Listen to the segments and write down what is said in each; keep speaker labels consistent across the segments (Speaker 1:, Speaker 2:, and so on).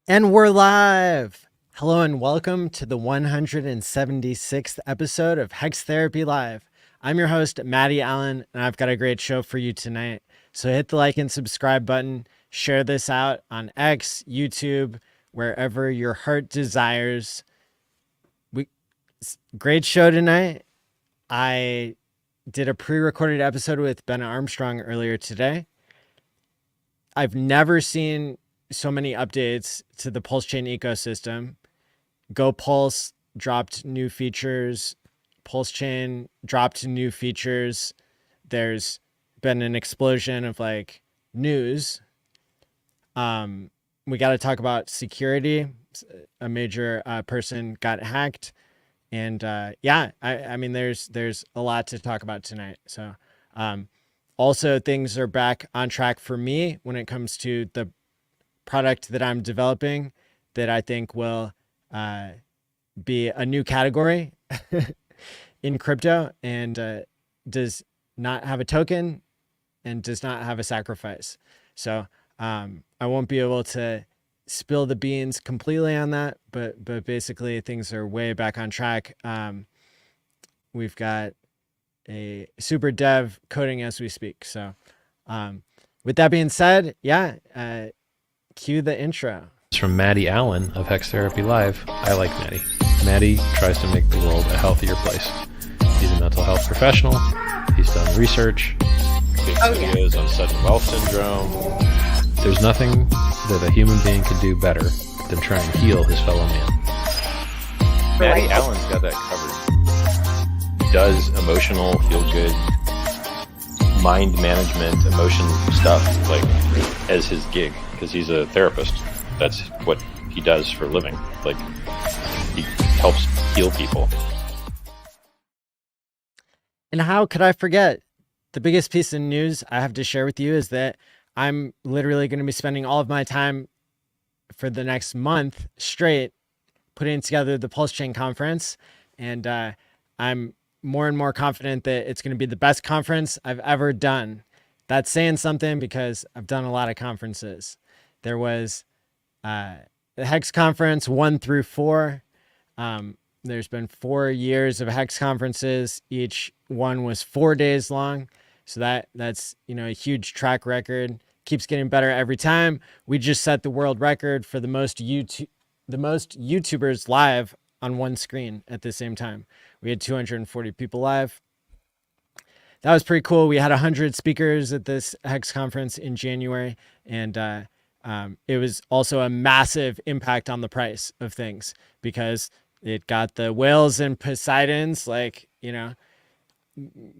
Speaker 1: And we're live. Hello and welcome to the 176th episode of Hex Therapy Live. I'm your host, Maddie Allen, and I've got a great show for you tonight. So hit the like and subscribe button, share this out on X, YouTube, wherever your heart desires. Great show tonight. I did a pre-recorded episode with Ben Armstrong earlier today. I've never seen so many updates to the Pulse Chain ecosystem. GoPulse dropped new features. Pulse Chain dropped new features. There's been an explosion of news. We got to talk about security. A major person got hacked. And I mean, there's a lot to talk about tonight. So also things are back on track for me when it comes to the product that I'm developing that I think will be a new category in crypto and does not have a token and does not have a sacrifice. So I won't be able to spill the beans completely on that, but basically things are way back on track. We've got a super dev coding as we speak. So with that being said, cue the intro.
Speaker 2: It's from Maddie Allen of HexTherapyLive. I like Maddie. Maddie tries to make the world a healthier place. He's a mental health professional. He's done research.
Speaker 3: Videos on sudden wealth syndrome.
Speaker 2: There's nothing that a human being can do better than try and heal his fellow man.
Speaker 3: Maddie Allen's got that covered. He does emotional, feel-good, mind management, emotion stuff as his gig. Because he's a therapist. That's what he does for a living. He helps heal people.
Speaker 1: And how could I forget? The biggest piece of news I have to share with you is that I'm literally going to be spending all of my time for the next month straight putting together the Pulse Chain conference. And I'm more and more confident that it's going to be the best conference I've ever done. That's saying something because I've done a lot of conferences. There was the HEX conference 1 through 4. There's been 4 years of HEX conferences. Each one was 4 days long. So that's a huge track record. Keeps getting better every time. We just set the world record for the most YouTubers live on one screen at the same time. We had 240 people live. That was pretty cool. We had 100 speakers at this HEX conference in January, and it was also a massive impact on the price of things because it got the whales and Poseidons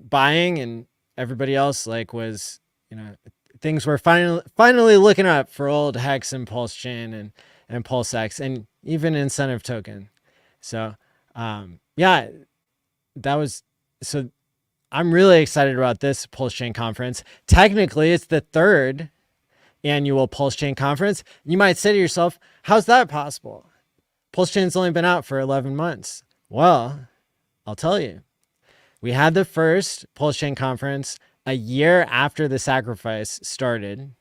Speaker 1: buying, and everybody else was things were finally looking up for old HEX and Pulse Chain and PulseX and even Incentive Token. So I'm really excited about this Pulse Chain conference. Technically, it's the 3rd annual Pulse Chain conference. You might say to yourself, how's that possible? Pulse Chain's only been out for 11 months. Well, I'll tell you. We had the first Pulse Chain conference a year after the sacrifice started.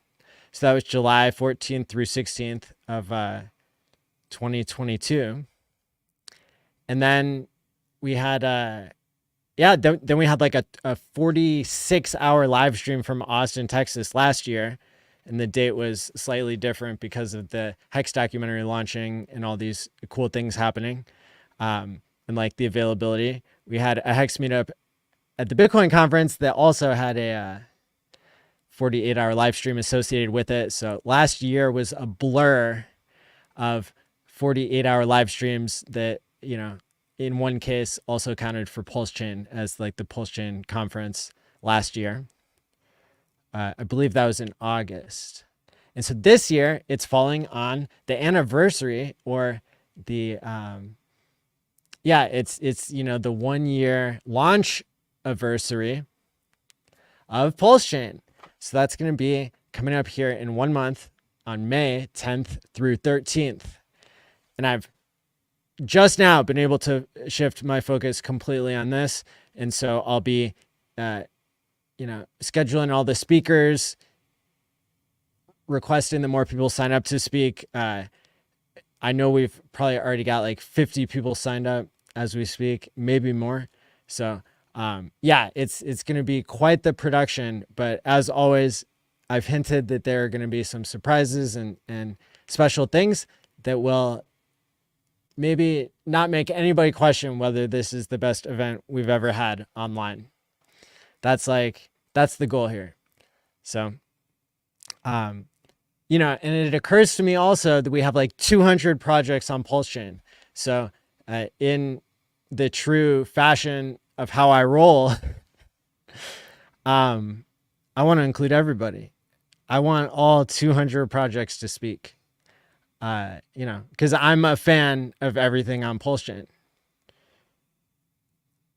Speaker 1: So that was July 14th through 16th of 2022. And then we had then we had a 46-hour live stream from Austin, Texas last year. And the date was slightly different because of the HEX documentary launching and all these cool things happening. And the availability. We had a HEX meetup at the Bitcoin conference that also had a 48-hour live stream associated with it. So last year was a blur of 48-hour live streams that, in one case also counted for Pulse Chain as the Pulse Chain conference last year. I believe that was in August. And so this year it's falling on the anniversary or the, it's the 1 year launch anniversary of Pulse Chain. So that's going to be coming up here in 1 month on May 10th through 13th. And I've just now been able to shift my focus completely on this. And so I'll be, scheduling all the speakers, requesting that more people sign up to speak, I know we've probably already got like 50 people signed up as we speak, maybe more. So yeah, it's going to be quite the production. But as always, I've hinted that there are going to be some surprises and special things that will maybe not make anybody question whether this is the best event we've ever had online. That's the goal here. So, you know, and it occurs to me also that we have like 200 projects on Pulse Chain. So, in the true fashion of how I roll, I want to include everybody. I want all 200 projects to speak. You know, because I'm a fan of everything on Pulse Chain.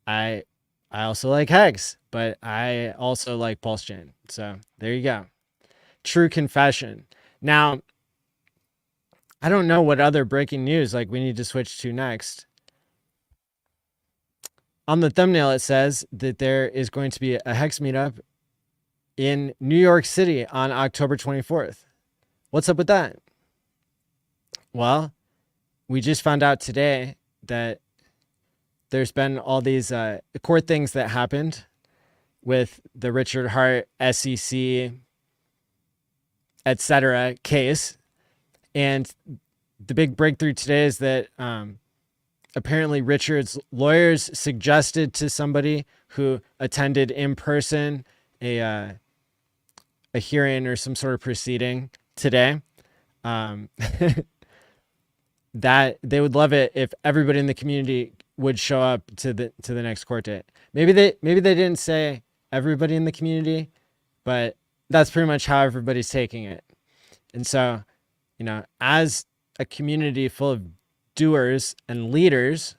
Speaker 1: I also like Hex, but I also like Pulse Chain. So there you go. True confession. Now, I don't know what other breaking news like we need to switch to next. On the thumbnail, it says that there is going to be a Hex meetup in New York City on October 24th. What's up with that? Well, we just found out today that there's been all these court things that happened with the Richard Hart SEC, etc. case. And the big breakthrough today is that apparently Richard's lawyers suggested to somebody who attended in person a hearing or some sort of proceeding today that they would love it if everybody in the community would show up to the next court date. Maybe they didn't say everybody in the community, but that's pretty much how everybody's taking it. And so, you know, as a community full of doers and leaders,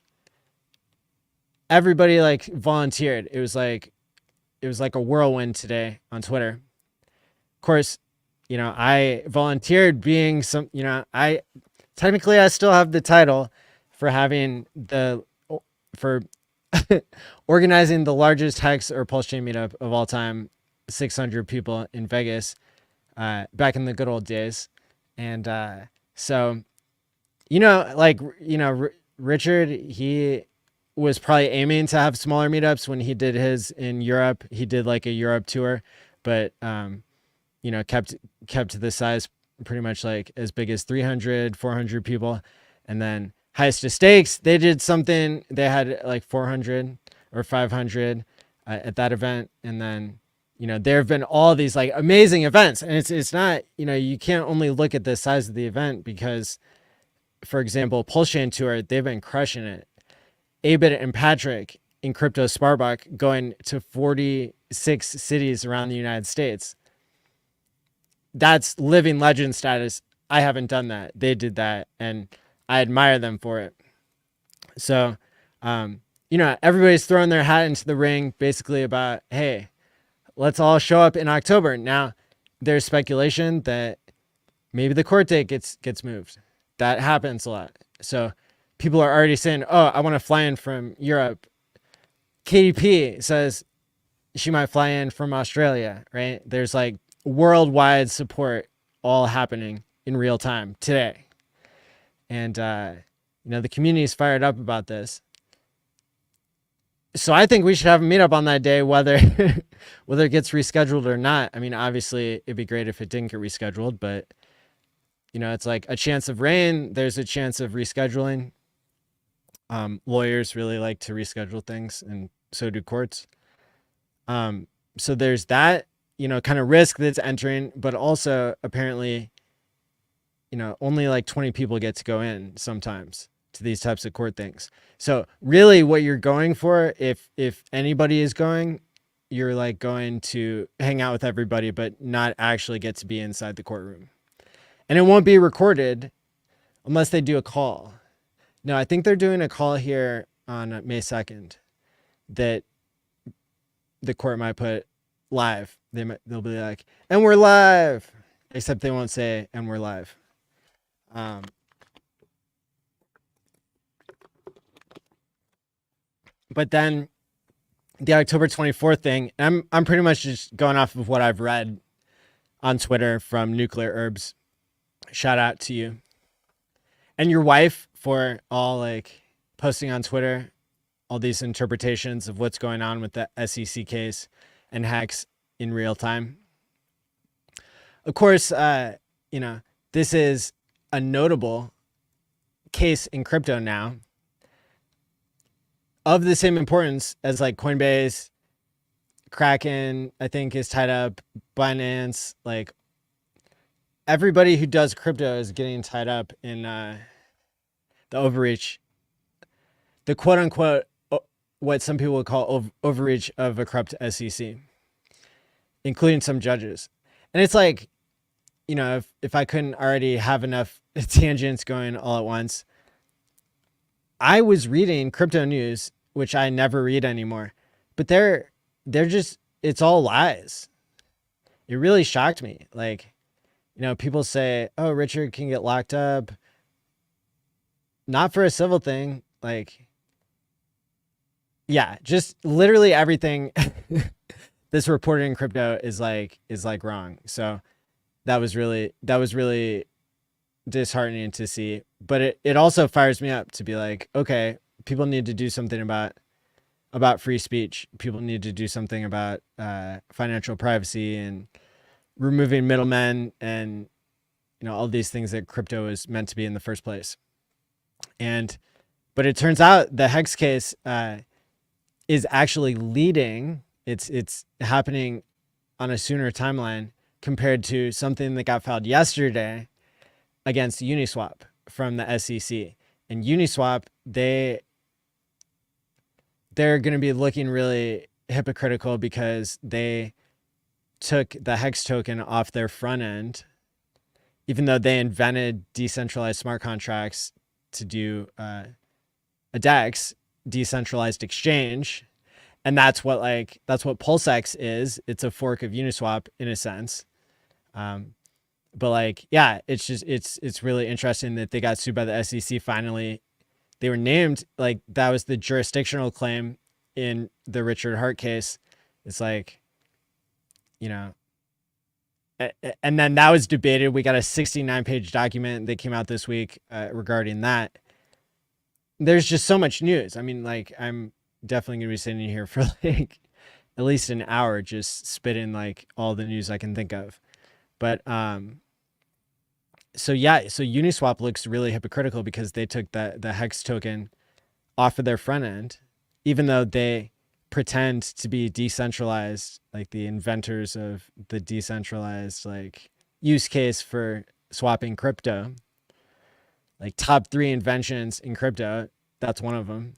Speaker 1: everybody like volunteered. It was like a whirlwind today on Twitter. Of course, you know, I volunteered being some, you know, I still have the title for organizing the largest Hex or Pulse Chain meetup of all time, 600 people in Vegas, back in the good old days. And so, you know, like, you know, Richard, he was probably aiming to have smaller meetups when he did his in Europe. He did like a Europe tour, but, you know, kept the size pretty much like as big as 300, 400 people. And then Highest of Stakes, they did something, they had like 400 or 500 at that event. And then, you know, there have been all these like amazing events, and it's not, you know, you can't only look at the size of the event because, for example, Pulse Chain Tour, they've been crushing it. Abit and Patrick in Crypto Sparbuck going to 46 cities around the United States. That's living legend status. I haven't done that. They did that, and I admire them for it. So, you know, everybody's throwing their hat into the ring basically about, hey, let's all show up in October. Now, there's speculation that maybe the court date gets moved. That happens a lot. So people are already saying, oh, I want to fly in from Europe. KDP says she might fly in from Australia, right? There's like worldwide support all happening in real time today. And, you know, the community is fired up about this. So I think we should have a meetup on that day, whether it gets rescheduled or not. I mean, obviously it'd be great if it didn't get rescheduled, but you know, it's like a chance of rain. There's a chance of rescheduling. Lawyers really like to reschedule things, and so do courts. So there's that, you know, kind of risk that's entering, but also apparently, you know, only like 20 people get to go in sometimes to these types of court things. So really what you're going for, if anybody is going, you're like going to hang out with everybody, but not actually get to be inside the courtroom. And it won't be recorded unless they do a call. No, I think they're doing a call here on May 2nd that the court might put live. They'll be like, and we're live, except they won't say, and we're live. But then the October 24th thing, I'm pretty much just going off of what I've read on Twitter from Nuclear Herbs. Shout out to you. and your wife for all like posting on Twitter all these interpretations of what's going on with the SEC case and Hex in real time. Of course, this is a notable case in crypto now of the same importance as like Coinbase, Kraken, I think is tied up, Binance, like everybody who does crypto is getting tied up in the overreach, the quote unquote, what some people would call overreach of a corrupt SEC, including some judges. And it's like, if I couldn't already have enough tangents going all at once, I was reading crypto news, which I never read anymore, but they're just, it's all lies. It really shocked me. Like, people say, oh, Richard can get locked up. Not for a civil thing. Like, yeah, just literally everything that's reported in crypto is like wrong. So that was really disheartening to see, but it also fires me up to be like, okay, people need to do something about free speech. People need to do something about financial privacy and removing middlemen and all these things that crypto is meant to be in the first place. But it turns out the Hex case is actually leading. It's happening on a sooner timeline compared to something that got filed yesterday against Uniswap from the SEC. And Uniswap, they're going to be looking really hypocritical because they took the Hex token off their front end, even though they invented decentralized smart contracts to do a DEX, decentralized exchange. And that's what PulseX is. It's a fork of Uniswap in a sense. But like, yeah, it's really interesting that they got sued by the SEC. Finally, they were named, like that was the jurisdictional claim in the Richard Hart case. It's like, and then that was debated. We got a 69-page document that came out this week regarding that. There's just so much news. I mean, like, I'm definitely gonna be sitting here for like at least an hour just spitting like all the news I can think of. But so Uniswap looks really hypocritical because they took the Hex token off of their front end, even though they pretend to be decentralized, like the inventors of the decentralized like use case for swapping crypto. Like top 3 inventions in crypto, that's one of them.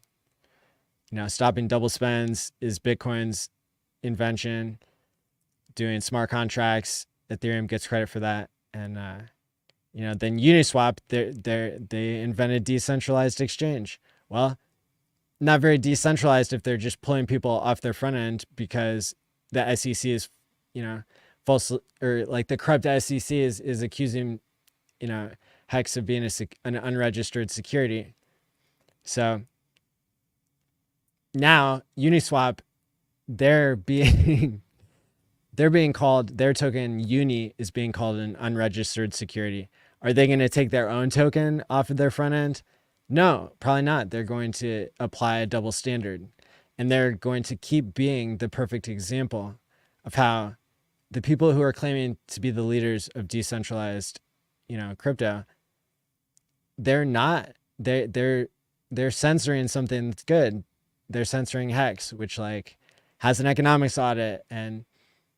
Speaker 1: Stopping double spends is Bitcoin's invention. Doing smart contracts, Ethereum gets credit for that. And then Uniswap, they invented decentralized exchange. Well, not very decentralized if they're just pulling people off their front end because the SEC is, false, or like the corrupt SEC is accusing, Hex of being an unregistered security. So now Uniswap, they're being called, their token Uni is being called an unregistered security. Are they going to take their own token off of their front end? No, probably not. They're going to apply a double standard, and they're going to keep being the perfect example of how the people who are claiming to be the leaders of decentralized, crypto, they're not. They're censoring something that's good. They're censoring Hex, which like has an economics audit and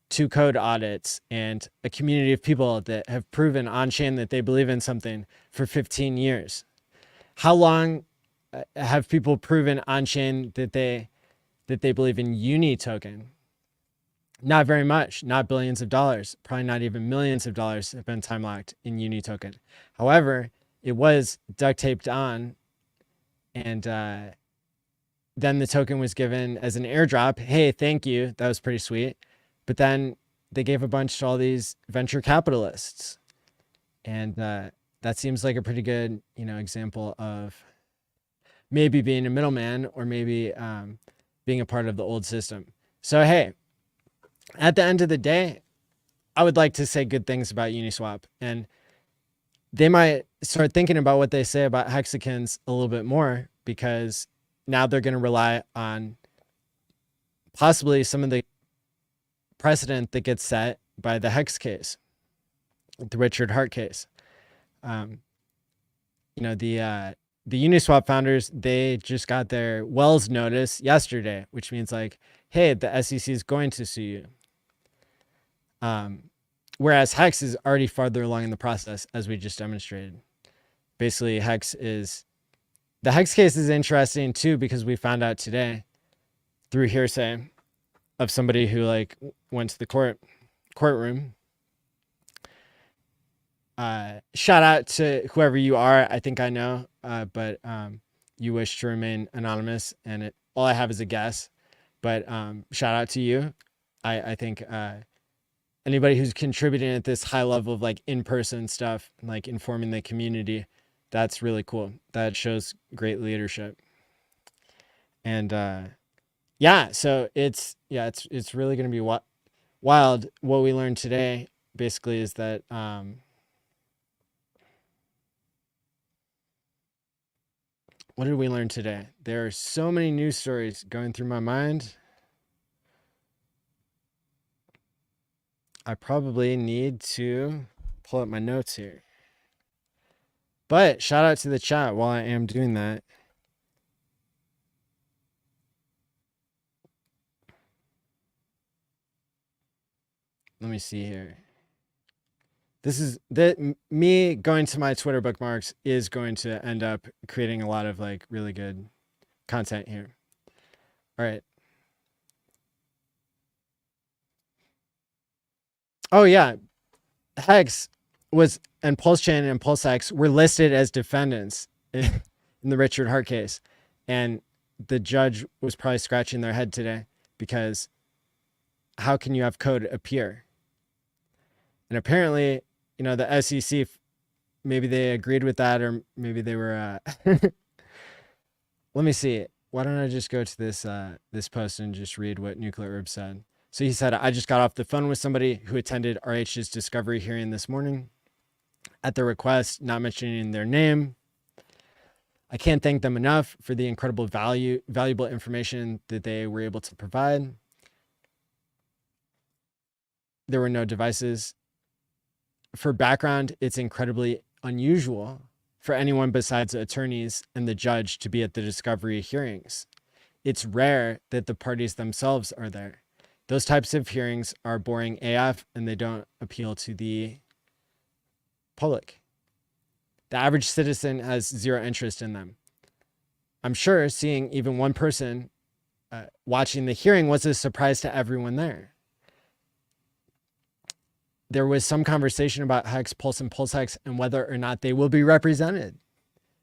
Speaker 1: 2 code audits and a community of people that have proven on chain that they believe in something for 15 years. How long have people proven on chain that they believe in Uni token? Not very much, not billions of dollars, probably not even millions of dollars have been time locked in Uni token. However, it was duct taped on, and then the token was given as an airdrop. Hey, thank you. That was pretty sweet. But then they gave a bunch to all these venture capitalists. And that seems like a pretty good, example of maybe being a middleman or maybe being a part of the old system. So, hey, at the end of the day, I would like to say good things about Uniswap. And they might start thinking about what they say about hexagons a little bit more, because now they're going to rely on possibly some of the precedent that gets set by the Hex case, the Richard Hart case. You know, the Uniswap founders, they just got their Wells notice yesterday, which means like, hey, the SEC is going to sue you. Whereas Hex is already farther along in the process, as we just demonstrated. Basically, the Hex case is interesting too, because we found out today through hearsay of somebody who like went to the courtroom. Shout out to whoever you are. I think I know, but you wish to remain anonymous, and all I have is a guess. But shout out to you. I think anybody who's contributing at this high level of like in-person stuff, like informing the community, that's really cool. That shows great leadership. And yeah, so it's really going to be wild. What we learned today basically is that what did we learn today? There are so many news stories going through my mind. I probably need to pull up my notes here. But shout out to the chat while I am doing that. Let me see here. This is me going to my Twitter bookmarks is going to end up creating a lot of like really good content here. All right. Oh yeah. Hex and PulseChain and PulseX were listed as defendants in the Richard Hart case. And the judge was probably scratching their head today, because how can you have code appear? And apparently, you know, the SEC, maybe they agreed with that, or maybe they were, let me see. Why don't I just go to this post and just read what Nuclear Herb said. So he said, I just got off the phone with somebody who attended RH's discovery hearing this morning. At their request, not mentioning their name, I can't thank them enough for the incredible valuable information that they were able to provide. There were no devices. For background, it's incredibly unusual for anyone besides attorneys and the judge to be at the discovery hearings. It's rare that the parties themselves are there. Those types of hearings are boring AF, and they don't appeal to the public. The average citizen has zero interest in them. I'm sure seeing even one person watching the hearing was a surprise to everyone there. There was some conversation about Hex, Pulse, and PulseX and whether or not they will be represented,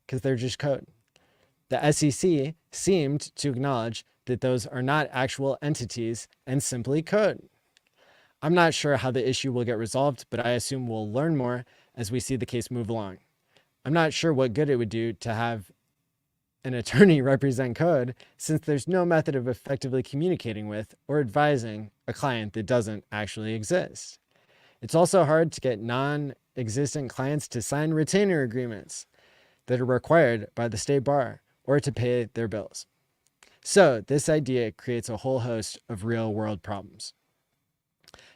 Speaker 1: because they're just code. The SEC seemed to acknowledge that those are not actual entities and simply code. I'm not sure how the issue will get resolved, but I assume we'll learn more as we see the case move along. I'm not sure what good it would do to have an attorney represent code, since there's no method of effectively communicating with or advising a client that doesn't actually exist. It's also hard to get non-existent clients to sign retainer agreements that are required by the state bar or to pay their bills. So this idea creates a whole host of real-world problems.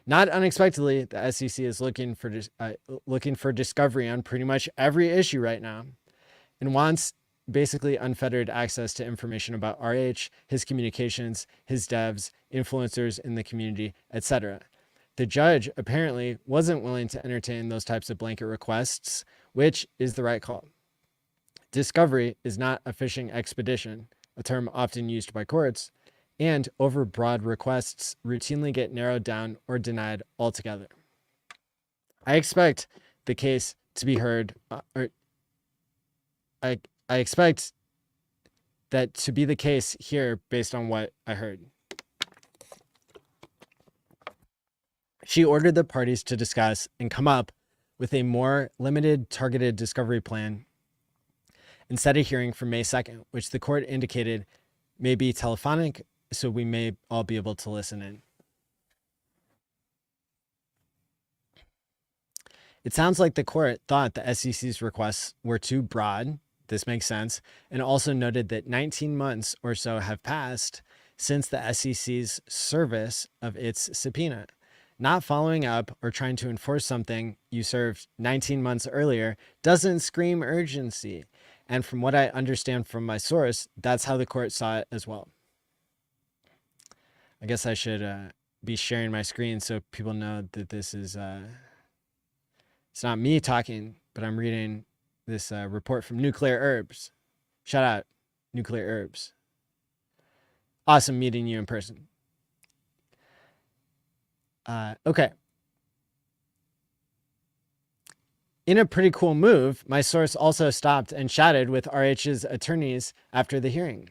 Speaker 1: Not unexpectedly, the SEC is looking for discovery on pretty much every issue right now, and wants basically unfettered access to information about RH, his communications, his devs, influencers in the community, etc. The judge apparently wasn't willing to entertain those types of blanket requests, which is the right call. Discovery is not a fishing expedition, a term often used by courts, and overbroad requests routinely get narrowed down or denied altogether. I expect the case to be heard, I expect that to be the case here based on what I heard. She ordered the parties to discuss and come up with a more limited, targeted discovery plan and set a hearing for May 2nd, which the court indicated may be telephonic, so we may all be able to listen in. It sounds like the court thought the SEC's requests were too broad. This makes sense. And also noted that 19 months or so have passed since the SEC's service of its subpoena. Not following up or trying to enforce something you served 19 months earlier doesn't scream urgency. And from what I understand from my source, that's how the court saw it as well. I guess I should be sharing my screen so people know that this is, it's not me talking, but I'm reading this report from Nuclear Herbs. Shout out, Nuclear Herbs. Awesome meeting you in person. Okay. In a pretty cool move, my source also stopped and chatted with RH's attorneys after the hearing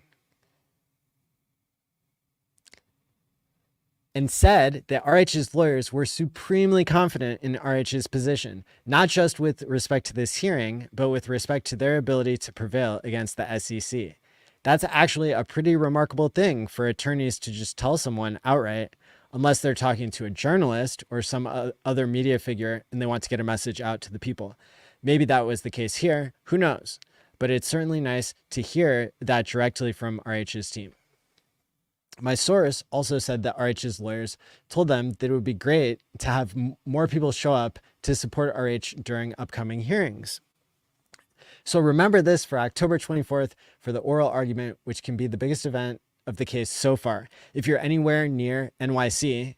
Speaker 1: and said that RH's lawyers were supremely confident in RH's position, not just with respect to this hearing, but with respect to their ability to prevail against the SEC. That's actually a pretty remarkable thing for attorneys to just tell someone outright, unless they're talking to a journalist or some other media figure and they want to get a message out to the people. Maybe that was the case here. Who knows? But it's certainly nice to hear that directly from RH's team. My source also said that RH's lawyers told them that it would be great to have more people show up to support RH during upcoming hearings. So remember this for October 24th for the oral argument, which can be the biggest event of the case so far. If you're anywhere near NYC,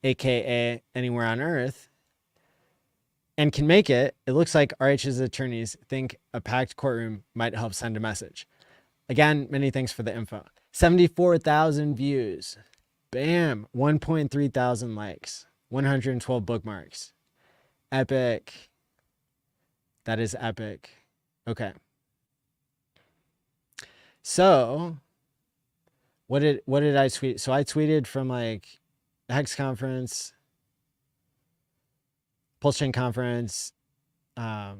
Speaker 1: aka anywhere on earth, and can make it, it looks like RH's attorneys think a packed courtroom might help send a message. Again, many thanks for the info. 74,000 views. Bam. 1.3 thousand likes. 112 bookmarks. Epic. That is epic. Okay. So what did I tweet? So I tweeted from like the HEX conference, Pulse Chain conference. Who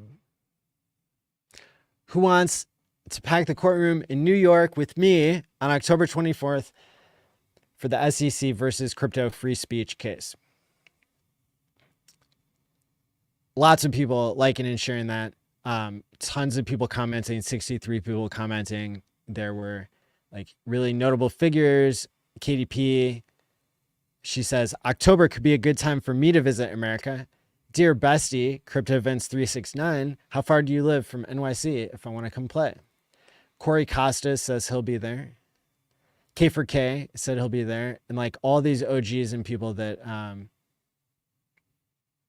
Speaker 1: wants to pack the courtroom in New York with me on October 24th for the SEC versus crypto free speech case? Lots of people liking and sharing that. Tons of people commenting, 63 people commenting. There were like really notable figures. KDP, she says, October could be a good time for me to visit America. Dear bestie, Crypto Events 369, how far do you live from NYC if I want to come play? Corey Costas says he'll be there. K4K said he'll be there. And like all these OGs and people that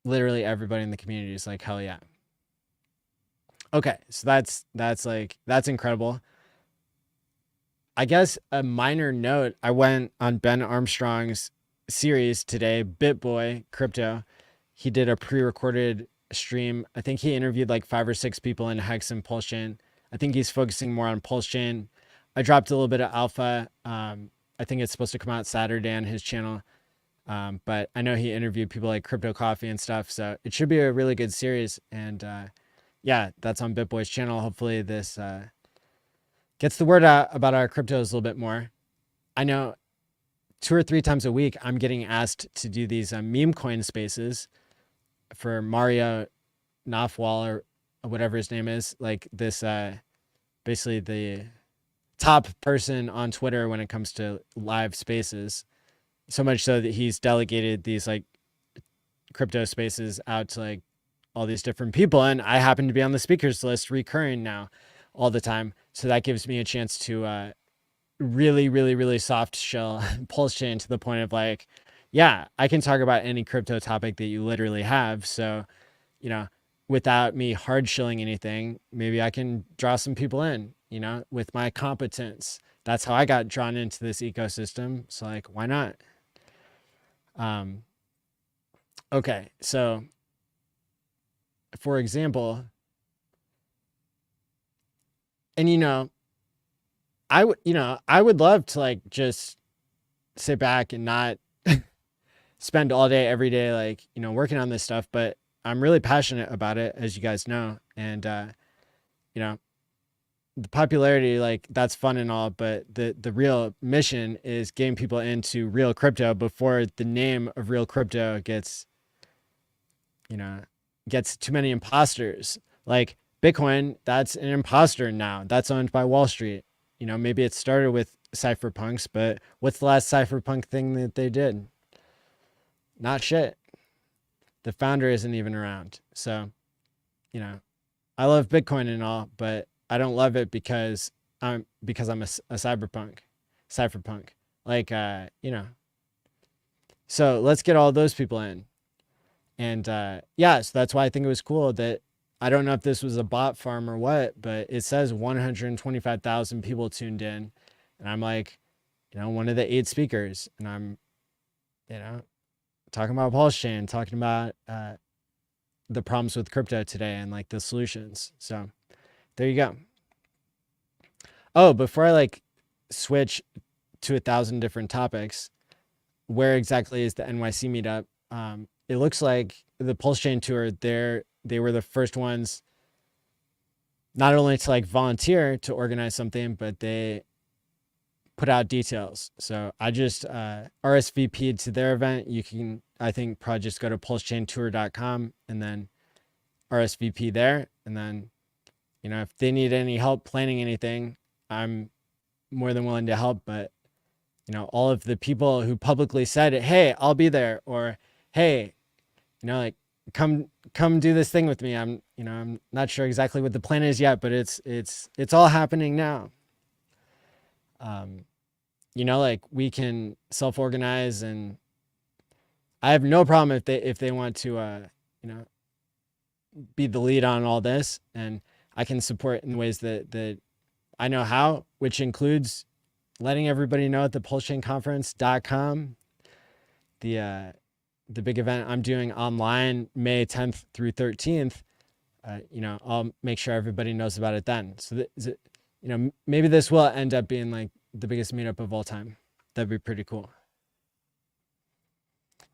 Speaker 1: literally everybody in the community is like, hell yeah. Okay, so that's incredible. I guess a minor note, I went on Ben Armstrong's series today, BitBoy Crypto. He did a pre-recorded stream. I think he interviewed like 5 or 6 people in Hex and Pulse Chain. I think he's focusing more on Pulse Chain. I dropped a little bit of alpha. I think it's supposed to come out Saturday on his channel. But I know he interviewed people like Crypto Coffee and stuff. So it should be a really good series. And yeah, that's on BitBoy's channel. Hopefully this gets the word out about our cryptos a little bit more. I know 2 or 3 times a week, I'm getting asked to do these meme coin spaces for Mario Nafwal or whatever his name is. Like this, basically the top person on Twitter when it comes to live spaces. So much so that he's delegated these like crypto spaces out to like all these different people. And I happen to be on the speakers list recurring now all the time. So that gives me a chance to really soft shell Pulse Chain to the point of like, yeah, I can talk about any crypto topic that you literally have. So, you know, without me hard shilling anything, maybe I can draw some people in, you know, with my competence. That's how I got drawn into this ecosystem. So like, why not? Okay. So for example, and you know, I would love to like just sit back and not spend all day, every day, like, you know, working on this stuff, but I'm really passionate about it, as you guys know. And, you know, the popularity, like that's fun and all, but the real mission is getting people into real crypto before the name of real crypto gets, you know, gets too many imposters. Like Bitcoin, that's an imposter now. That's owned by Wall Street. You know, maybe it started with cypherpunks, but what's the last cypherpunk thing that they did? Not shit. The founder isn't even around. So, you know, I love Bitcoin and all, but I don't love it because I'm a cypherpunk. Like, you know. So let's get all those people in. And yeah, so that's why I think it was cool that I don't know if this was a bot farm or what, but it says 125,000 people tuned in. And I'm like, you know, one of the 8 speakers. And I'm, you know, talking about Pulse Chain, talking about the problems with crypto today and like the solutions. So there you go. Oh, before I like switch to 1,000 different topics, where exactly is the NYC meetup? It looks like the Pulse Chain tour, they were the first ones not only to like volunteer to organize something, but they put out details. So I just RSVP'd to their event. You can, I think, probably just go to pulsechaintour.com and then RSVP there. And then, you know, if they need any help planning anything, I'm more than willing to help. But, you know, all of the people who publicly said, hey, I'll be there, or hey, you know, like come do this thing with me. I'm not sure exactly what the plan is yet, but it's all happening now. You know, like we can self-organize, and I have no problem if they want to, you know, be the lead on all this, and I can support in ways that I know how, which includes letting everybody know at the pulsechainconference.com, the big event I'm doing online May 10th through 13th. You know, I'll make sure everybody knows about it then. So you know, maybe this will end up being like the biggest meetup of all time. That'd be pretty cool.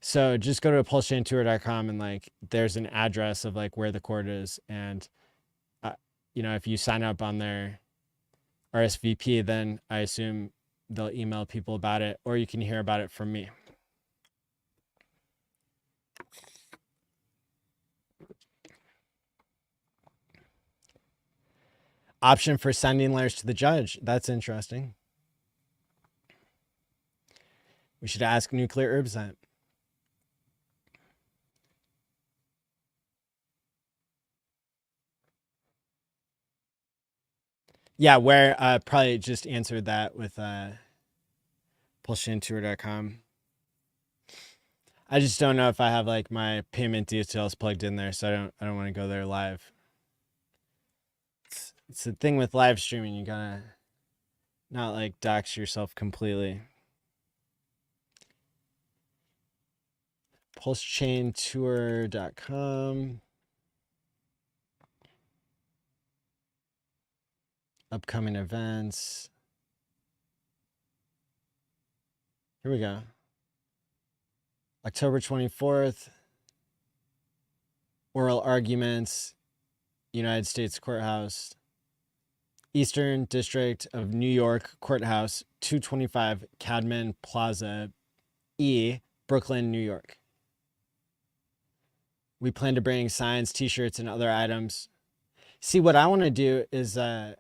Speaker 1: So just go to pulsechaintour.com and like there's an address of like where the court is, and you know, if you sign up on their RSVP, then I assume they'll email people about it, or you can hear about it from me. Option for sending letters to the judge. That's interesting. We should ask Nuclear Herbs that. Yeah, where probably just answered that with pulsechaintour.com. I just don't know if I have like my payment details plugged in there, so I don't want to go there live. It's the thing with live streaming, you gotta not like dox yourself completely. Pulsechaintour.com. Upcoming events. Here we go. October 24th. Oral arguments. United States Courthouse. Eastern District of New York Courthouse, 225 Cadman Plaza E, Brooklyn, New York. We plan to bring signs, t-shirts, and other items. See, what I want to do is I'm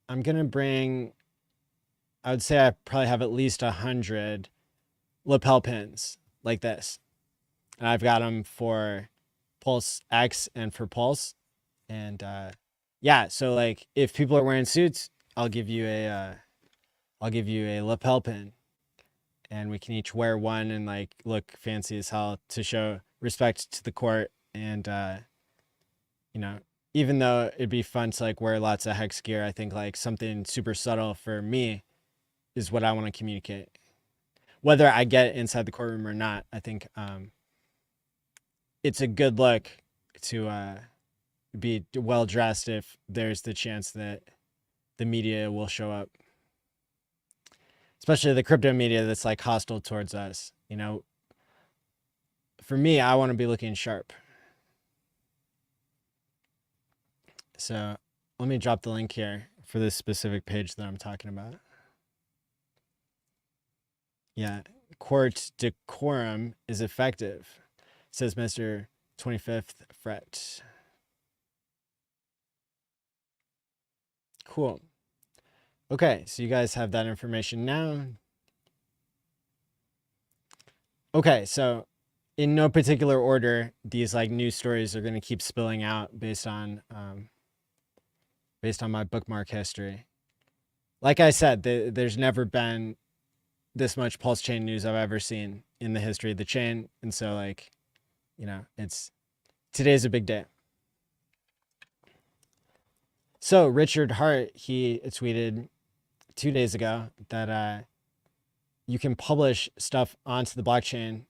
Speaker 1: going to bring, I would say I probably have at least 100 lapel pins like this. And I've got them for Pulse X and for Pulse. And yeah, so like if people are wearing suits, I'll give you a lapel pin, and we can each wear one and like look fancy as hell to show respect to the court. And you know, even though it'd be fun to like wear lots of hex gear, I think like something super subtle for me is what I want to communicate. Whether I get it inside the courtroom or not, I think it's a good look to be well dressed if there's the chance that the media will show up, especially the crypto media that's like hostile towards us. You know, for me, I want to be looking sharp. So let me drop the link here for this specific page that I'm talking about. Yeah, court decorum is effective, says Mr. 25th fret. Cool. Okay, so you guys have that information now. Okay, so in no particular order, these like news stories are going to keep spilling out based on my bookmark history. Like I said, there's never been this much pulse chain news I've ever seen in the history of the chain, and so like, you know, today's a big day. So Richard Hart, he tweeted 2 days ago that you can publish stuff onto the blockchain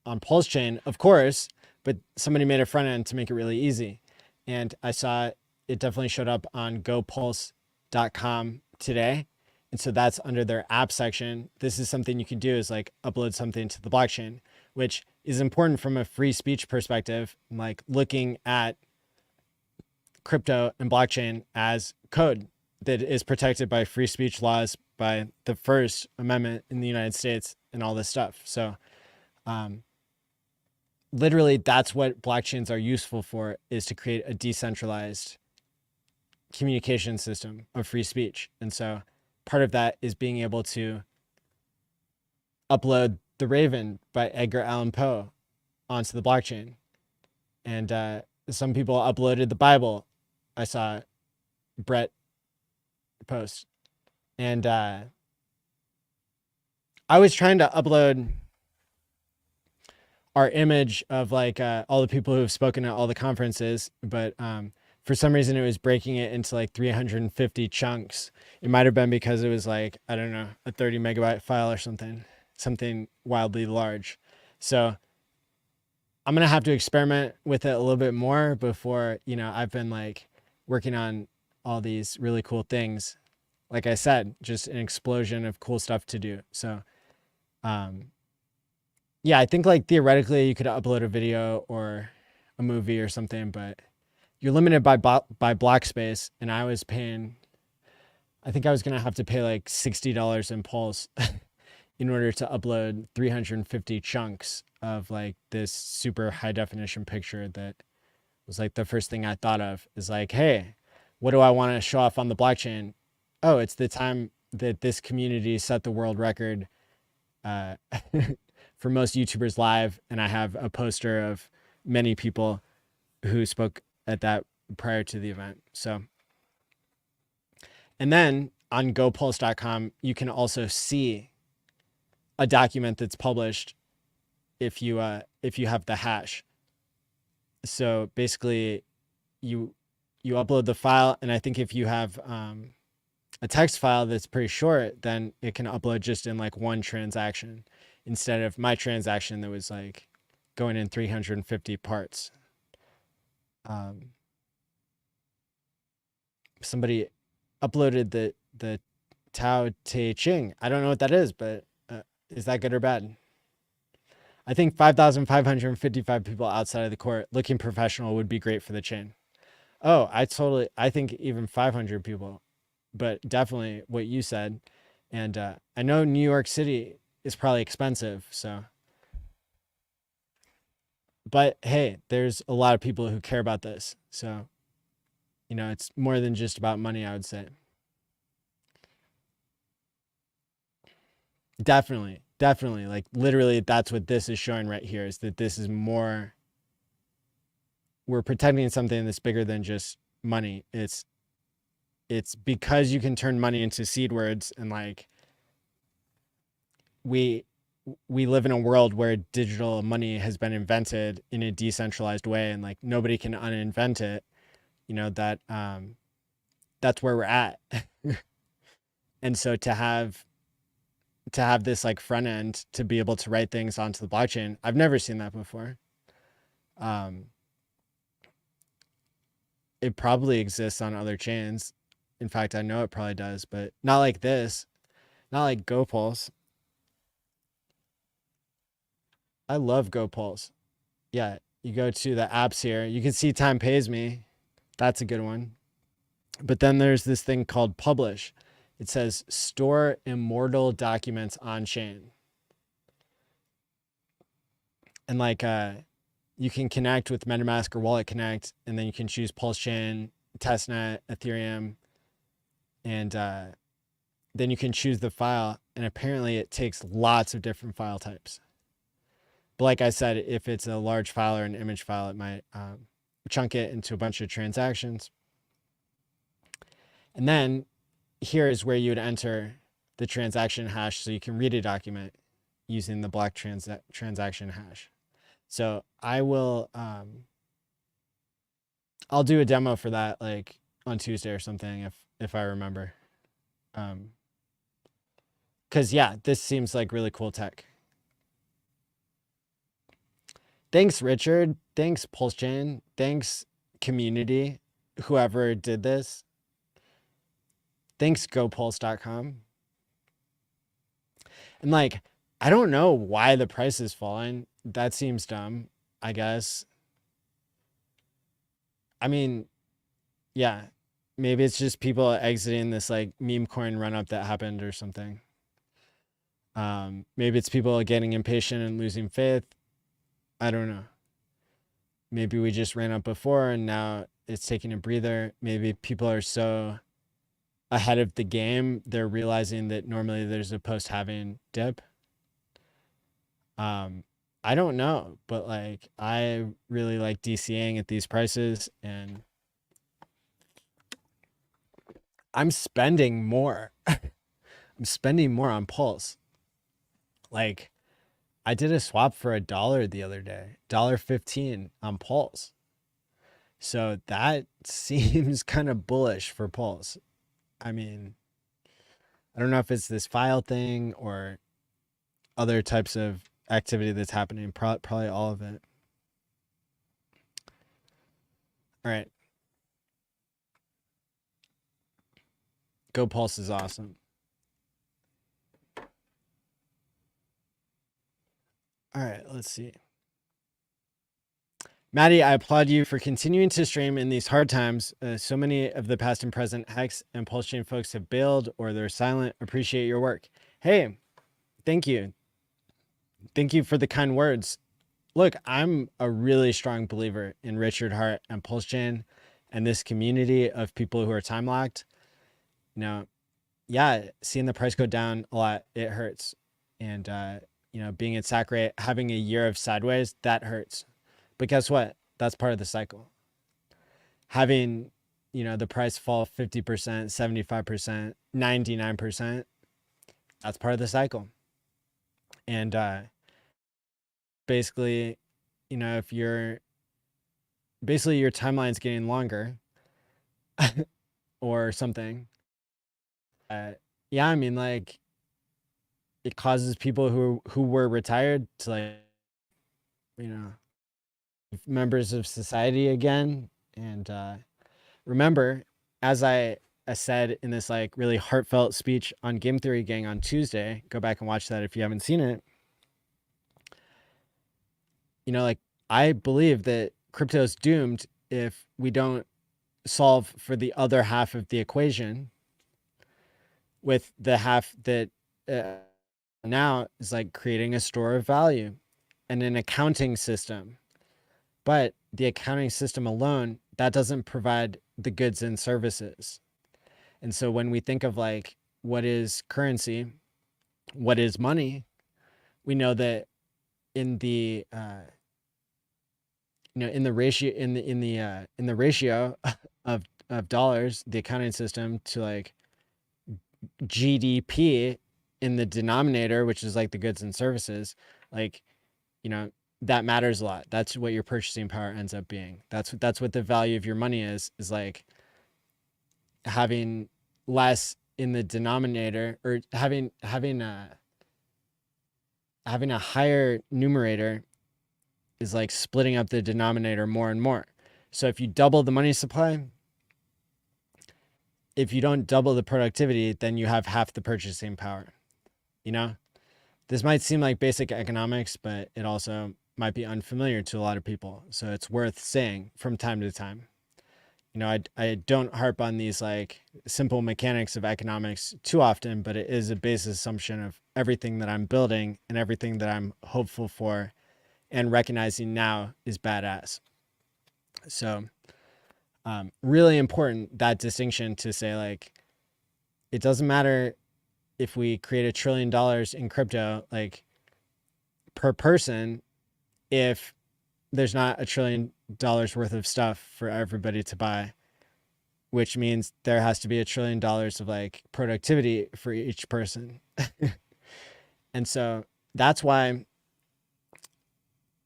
Speaker 1: on Pulse Chain, of course, but somebody made a front end to make it really easy. And I saw it definitely showed up on gopulse.com today. And so that's under their app section. This is something you can do, is like upload something to the blockchain, which is important from a free speech perspective, like looking at crypto and blockchain as code that is protected by free speech laws, by the First Amendment in the United States, and all this stuff. So literally that's what blockchains are useful for, is to create a decentralized communication system of free speech. And so part of that is being able to upload The Raven by Edgar Allan Poe onto the blockchain. And some people uploaded the Bible. I saw Brett post. And I was trying to upload our image of like all the people who have spoken at all the conferences, but for some reason it was breaking it into like 350 chunks. It might have been because it was like, I don't know, a 30 megabyte file or something wildly large. So I'm going to have to experiment with it a little bit more before, you know, I've been like working on all these really cool things. Like I said, just an explosion of cool stuff to do. So, yeah, I think like theoretically you could upload a video or a movie or something, but you're limited by block space. And I was paying, I think I was going to have to pay like $60 in Pulse in order to upload 350 chunks of like this super high definition picture. That was like the first thing I thought of, is like, hey, what do I want to show off on the blockchain? Oh, it's the time that this community set the world record for most YouTubers live. And I have a poster of many people who spoke at that prior to the event. So, and then on gopulse.com, you can also see a document that's published if you have the hash. So basically you upload the file, and I think if you have a text file that's pretty short, then it can upload just in like one transaction, instead of my transaction that was like going in 350 parts. Somebody uploaded the Tao Te Ching. I don't know what that is, but is that good or bad? I think 5,555 people outside of the court looking professional would be great for the chain. Oh, I think even 500 people, but definitely what you said. And I know New York City is probably expensive, so. But hey, there's a lot of people who care about this. So, you know, it's more than just about money, I would say. Definitely. Like literally that's what this is showing right here, is that this is more, we're protecting something that's bigger than just money. It's because you can turn money into seed words, and like we live in a world where digital money has been invented in a decentralized way, and like nobody can uninvent it. You know, that that's where we're at. And so to have this like front end to be able to write things onto the blockchain, I've never seen that before. It probably exists on other chains. In fact, I know it probably does, but not like this, not like GoPulse. I love GoPulse. Yeah, you go to the apps here, you can see Time Pays Me. That's a good one. But then there's this thing called Publish. It says store immortal documents on chain. And like you can connect with MetaMask or Wallet Connect, and then you can choose Pulse Chain, Testnet, Ethereum, and then you can choose the file. And apparently it takes lots of different file types. But like I said, if it's a large file or an image file, it might chunk it into a bunch of transactions. And then here is where you would enter the transaction hash so you can read a document using the block transaction hash. So I will, I'll do a demo for that like on Tuesday or something if I remember. Cause yeah, this seems like really cool tech. Thanks, Richard. Thanks, Pulse Chain. Thanks, community, whoever did this. Thanks, GoPulse.com. And like, I don't know why the price is falling. That seems dumb, I guess. I mean, yeah, maybe it's just people exiting this like meme coin run up that happened or something. Maybe it's people getting impatient and losing faith. I don't know. Maybe we just ran up before and now it's taking a breather. Maybe people are so ahead of the game, they're realizing that normally there's a post-halving dip. I don't know, but like I really like DCAing at these prices, and I'm spending more. I'm spending more on Pulse. Like I did a swap for $1 the other day, $1.15 on Pulse. So that seems kind of bullish for Pulse. I mean, I don't know if it's this file thing or other types of activity that's happening, probably all of it. All right. Go Pulse is awesome. All right, let's see. Maddie, I applaud you for continuing to stream in these hard times. So many of the past and present Hex and Pulse Chain folks have bailed or they're silent. Appreciate your work. Hey, thank you. Thank you for the kind words. Look, I'm a really strong believer in Richard Hart and Pulse Chain and this community of people who are time locked. You know, yeah, seeing the price go down a lot, it hurts. And, you know, being at sack rate, having a year of sideways, that hurts. But guess what? That's part of the cycle. Having, you know, the price fall 50%, 75%, 99%, that's part of the cycle. And basically, you know, if you're basically your timeline's getting longer or something, yeah, I mean, like it causes people who were retired to, like, you know, members of society again. And remember, as I said in this like really heartfelt speech on Game Theory Gang on Tuesday, go back and watch that if you haven't seen it. You know, like I believe that crypto is doomed if we don't solve for the other half of the equation, with the half that now is like creating a store of value and an accounting system. But the accounting system alone, that doesn't provide the goods and services. And so when we think of like, what is currency, what is money, we know that in the, you know, in the ratio, in the ratio of dollars, the accounting system to like GDP in the denominator, which is like the goods and services, like, you know, that matters a lot. That's what your purchasing power ends up being. That's what the value of your money is like having less in the denominator, or having a higher numerator is like splitting up the denominator more and more. So if you double the money supply, if you don't double the productivity, then you have half the purchasing power. You know, this might seem like basic economics, but it also might be unfamiliar to a lot of people. So it's worth saying from time to time. You know, I don't harp on these like simple mechanics of economics too often, but it is a base assumption of everything that I'm building and everything that I'm hopeful for and recognizing now is badass. So really important, that distinction, to say like, it doesn't matter if we create $1 trillion in crypto, like per person, if there's not $1 trillion worth of stuff for everybody to buy, which means there has to be $1 trillion of like productivity for each person. And so that's why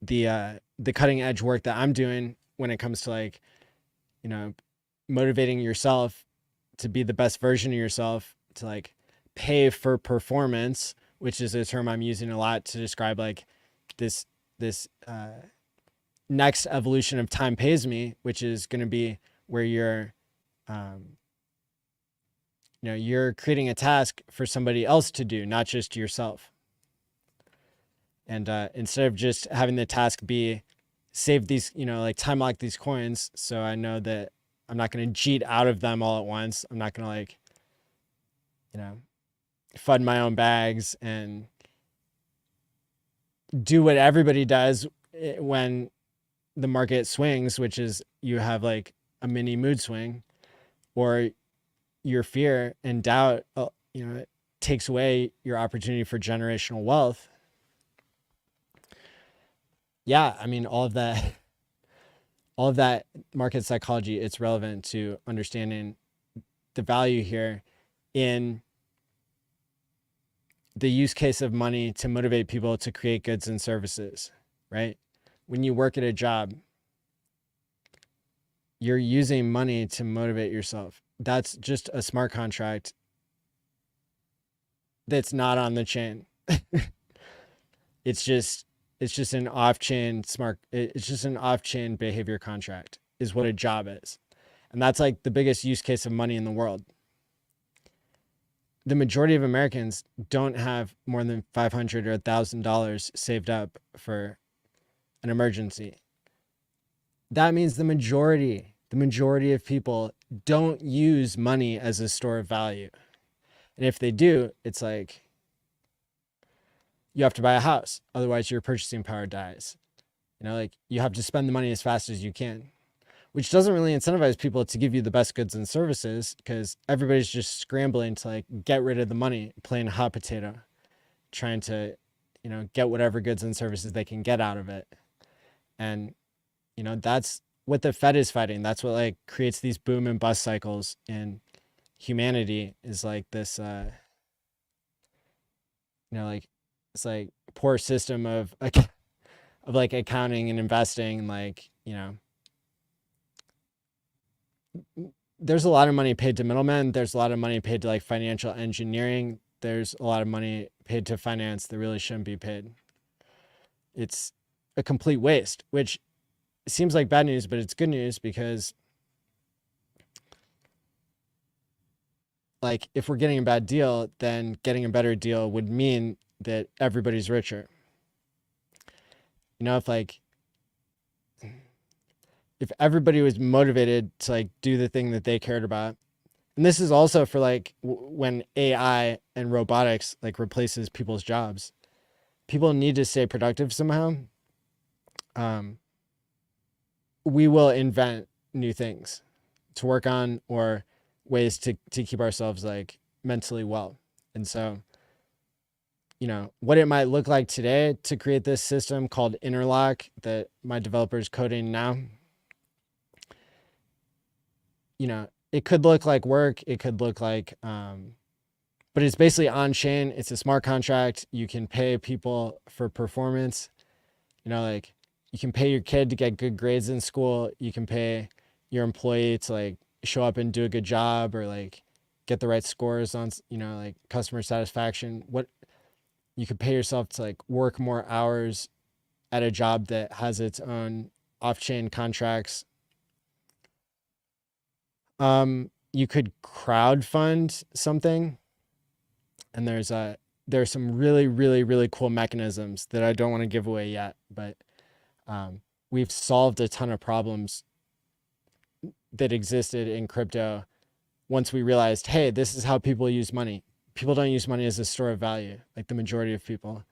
Speaker 1: the cutting edge work that I'm doing when it comes to like, you know, motivating yourself to be the best version of yourself, to like pay for performance, which is a term I'm using a lot to describe like this next evolution of time pays me, which is going to be where you're, you know, you're creating a task for somebody else to do, not just yourself. And instead of just having the task be save these, you know, like time lock these coins, so I know that I'm not going to cheat out of them all at once. I'm not going to like, you know, fund my own bags and do what everybody does when the market swings, which is you have like a mini mood swing, or your fear and doubt, you know, it takes away your opportunity for generational wealth. Yeah, I mean, all of that market psychology, it's relevant to understanding the value here in the use case of money to motivate people to create goods and services, right? When you work at a job, you're using money to motivate yourself. That's just a smart contract that's not on the chain. It's just an off-chain it's just an off-chain behavior contract is what a job is. And that's like the biggest use case of money in the world. The majority of Americans don't have more than $500 or $1,000 saved up for an emergency. That means the majority of people don't use money as a store of value. And if they do, it's like, you have to buy a house, otherwise your purchasing power dies. You know, like you have to spend the money as fast as you can, which doesn't really incentivize people to give you the best goods and services, because everybody's just scrambling to like get rid of the money, playing hot potato, trying to, you know, get whatever goods and services they can get out of it. And, you know, that's what the Fed is fighting. That's what like creates these boom and bust cycles in humanity, is like this, you know, like it's like poor system of like accounting and investing. Like, you know, there's a lot of money paid to middlemen. There's a lot of money paid to like financial engineering. There's a lot of money paid to finance that really shouldn't be paid. It's a complete waste, which seems like bad news, but it's good news, because like if we're getting a bad deal, then getting a better deal would mean that everybody's richer. You know, if everybody was motivated to like do the thing that they cared about, and this is also for like when AI and robotics like replaces people's jobs, people need to stay productive somehow. We will invent new things to work on, or ways to keep ourselves like mentally well. And so, you know, what it might look like today to create this system called Interlock that my developer is coding now, you know, it could look like work. It could look like, but it's basically on chain. It's a smart contract. You can pay people for performance. You know, like you can pay your kid to get good grades in school. You can pay your employee to like show up and do a good job, or like get the right scores on, you know, like customer satisfaction. What you could pay yourself to like work more hours at a job that has its own off-chain contracts. You could crowdfund something, and there's some really cool mechanisms that I don't want to give away yet, but we've solved a ton of problems that existed in crypto once we realized, hey, this is how people use money. People don't use money as a store of value, like the majority of people.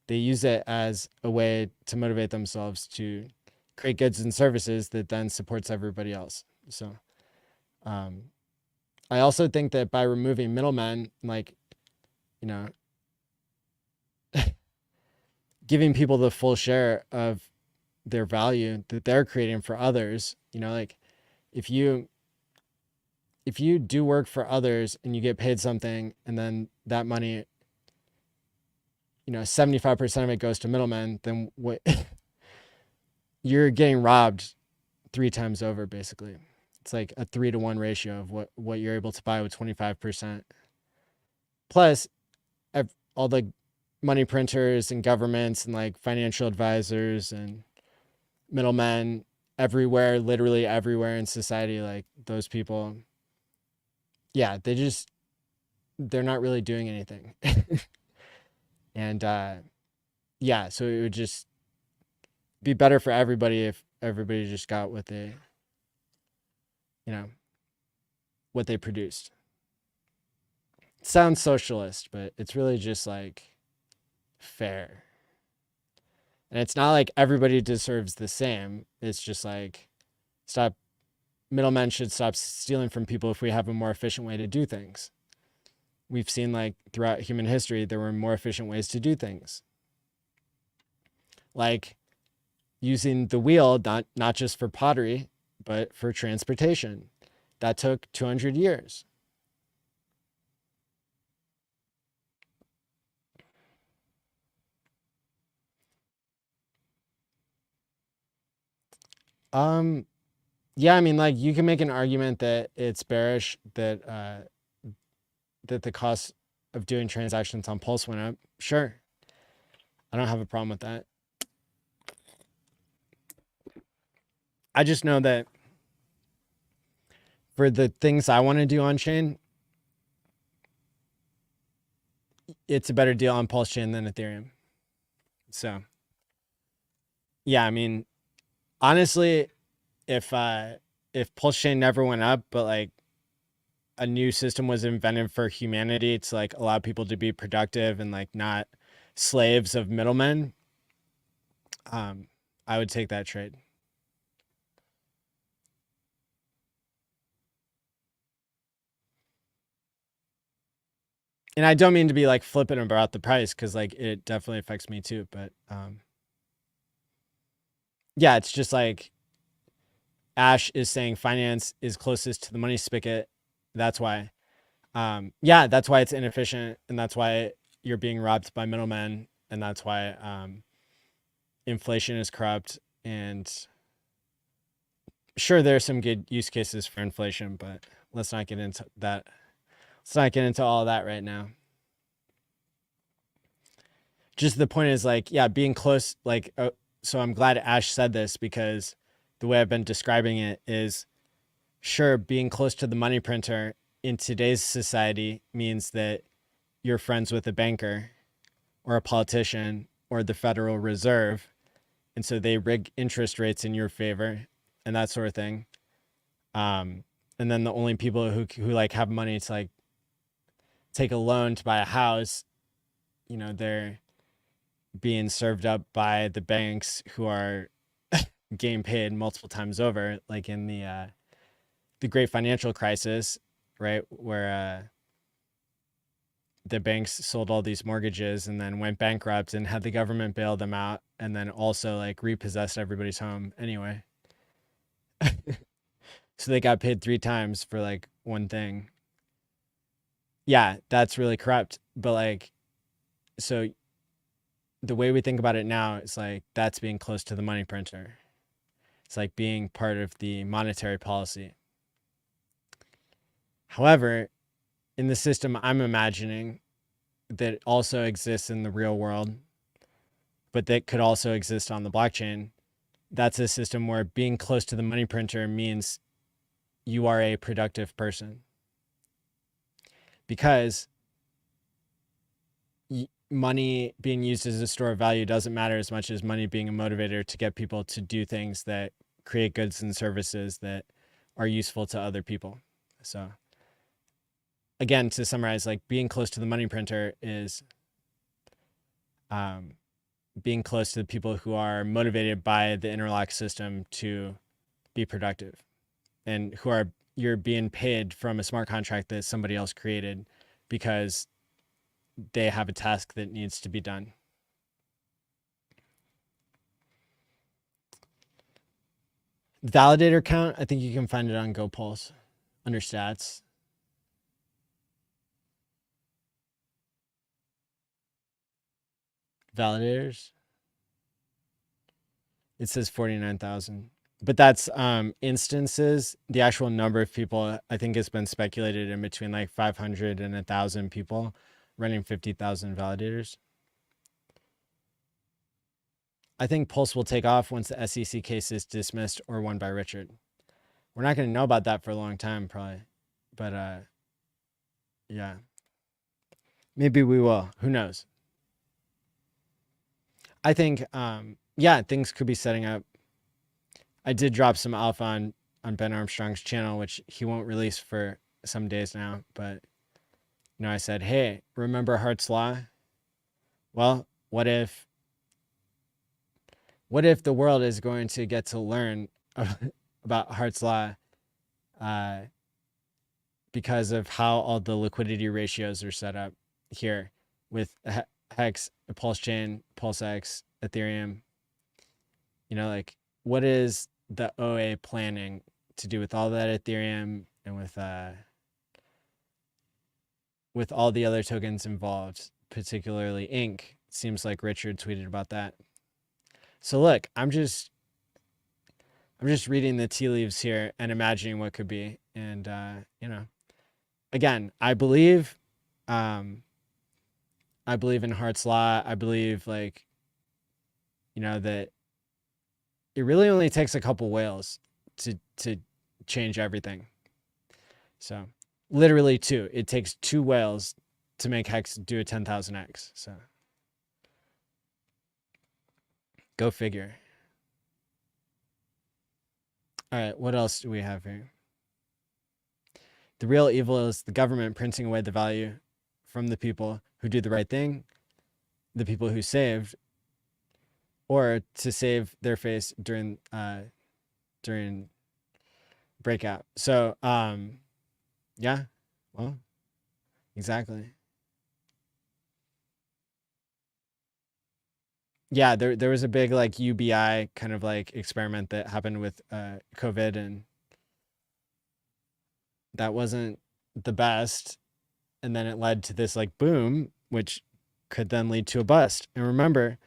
Speaker 1: they use it as a way to motivate themselves to create goods and services that then supports everybody else. So I also think that by removing middlemen, like, you know, giving people the full share of their value that they're creating for others, you know, like if you do work for others and you get paid something and then that money, you know, 75% of it goes to middlemen, then what you're getting robbed 3 times over, basically. It's like a 3-to-1 ratio of what you're able to buy with 25%. Plus, all the money printers and governments and like financial advisors and middlemen everywhere, literally everywhere in society, like those people, yeah, they're not really doing anything. And yeah, so it would just be better for everybody if everybody just got what they, you know, what they produced. It sounds socialist, but it's really just like fair. And it's not like everybody deserves the same. It's just like middlemen should stop stealing from people if we have a more efficient way to do things. We've seen like throughout human history, there were more efficient ways to do things. Like using the wheel, not just for pottery, but for transportation. That took 200 years. Yeah, I mean, like you can make an argument that it's bearish that that the cost of doing transactions on Pulse went up. Sure. I don't have a problem with that. I just know that for the things I want to do on chain, it's a better deal on Pulse chain than Ethereum. So yeah, I mean, honestly, if Pulse chain never went up, but like a new system was invented for humanity to like allow people to be productive and like not slaves of middlemen, I would take that trade. And I don't mean to be like flippant about the price, because like it definitely affects me too. But yeah, it's just like Ash is saying finance is closest to the money spigot. That's why. Yeah, that's why it's inefficient, and that's why you're being robbed by middlemen, and that's why inflation is corrupt. And sure, there are some good use cases for inflation, but let's not get into that. Let's not get into all of that right now. Just the point is like, yeah, being close, like, so I'm glad Ash said this, because the way I've been describing it is, sure, being close to the money printer in today's society means that you're friends with a banker or a politician or the Federal Reserve. And so they rig interest rates in your favor and that sort of thing. And then the only people who like have money to like take a loan to buy a house, you know, they're being served up by the banks who are getting paid multiple times over, like in the great financial crisis, right? Where the banks sold all these mortgages and then went bankrupt and had the government bail them out, and then also like repossessed everybody's home anyway. So they got paid 3 times for like one thing. Yeah, that's really corrupt. But like, so the way we think about it now is like, that's being close to the money printer. It's like being part of the monetary policy. However, in the system I'm imagining that also exists in the real world, but that could also exist on the blockchain, that's a system where being close to the money printer means you are a productive person. Because money being used as a store of value doesn't matter as much as money being a motivator to get people to do things that create goods and services that are useful to other people. So again, to summarize, like being close to the money printer is being close to the people who are motivated by the interlock system to be productive, and who are, you're being paid from a smart contract that somebody else created because they have a task that needs to be done. Validator count, I think you can find it on GoPulse under stats. Validators. It says 49,000, but that's instances. The actual number of people, I think, has been speculated in between like 500 and 1,000 people running 50,000 validators. I think Pulse will take off once the SEC case is dismissed or won by Richard. We're not going to know about that for a long time, probably, but yeah, maybe we will. Who knows? I think, yeah, things could be setting up. I did drop some alpha on Ben Armstrong's channel, which he won't release for some days now. But, you know, I said, hey, remember Hart's Law? Well, what if the world is going to get to learn about Hart's Law because of how all the liquidity ratios are set up here with Hex, Pulse Chain, PulseX, Ethereum? You know, like, what is the OA planning to do with all that Ethereum and with all the other tokens involved, particularly Ink? Seems like Richard tweeted about that. So look, I'm just reading the tea leaves here and imagining what could be. And you know, again, I believe in Hart's Law. I believe, like, you know, that it really only takes a couple whales to change everything. So literally two. It takes two whales to make Hex do a 10,000x. So go figure. All right, what else do we have here? The real evil is the government printing away the value from the people who do the right thing, the people who saved, or to save their face during breakout. So yeah, well, exactly. Yeah, there was a big like UBI kind of like experiment that happened with COVID, and that wasn't the best. And then it led to this like boom, which could then lead to a bust. And remember,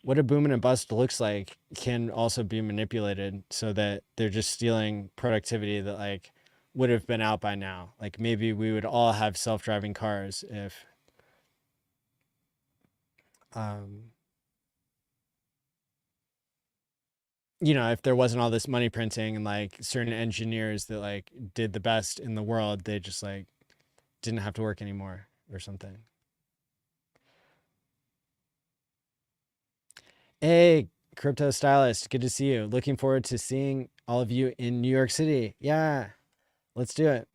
Speaker 1: what a boom and a bust looks like can also be manipulated so that they're just stealing productivity that like would have been out by now. Like maybe we would all have self-driving cars if you know, if there wasn't all this money printing and like certain engineers that like did the best in the world, they just like didn't have to work anymore or something. Hey, Crypto Stylist, good to see you. Looking forward to seeing all of you in New York City. Yeah, let's do it.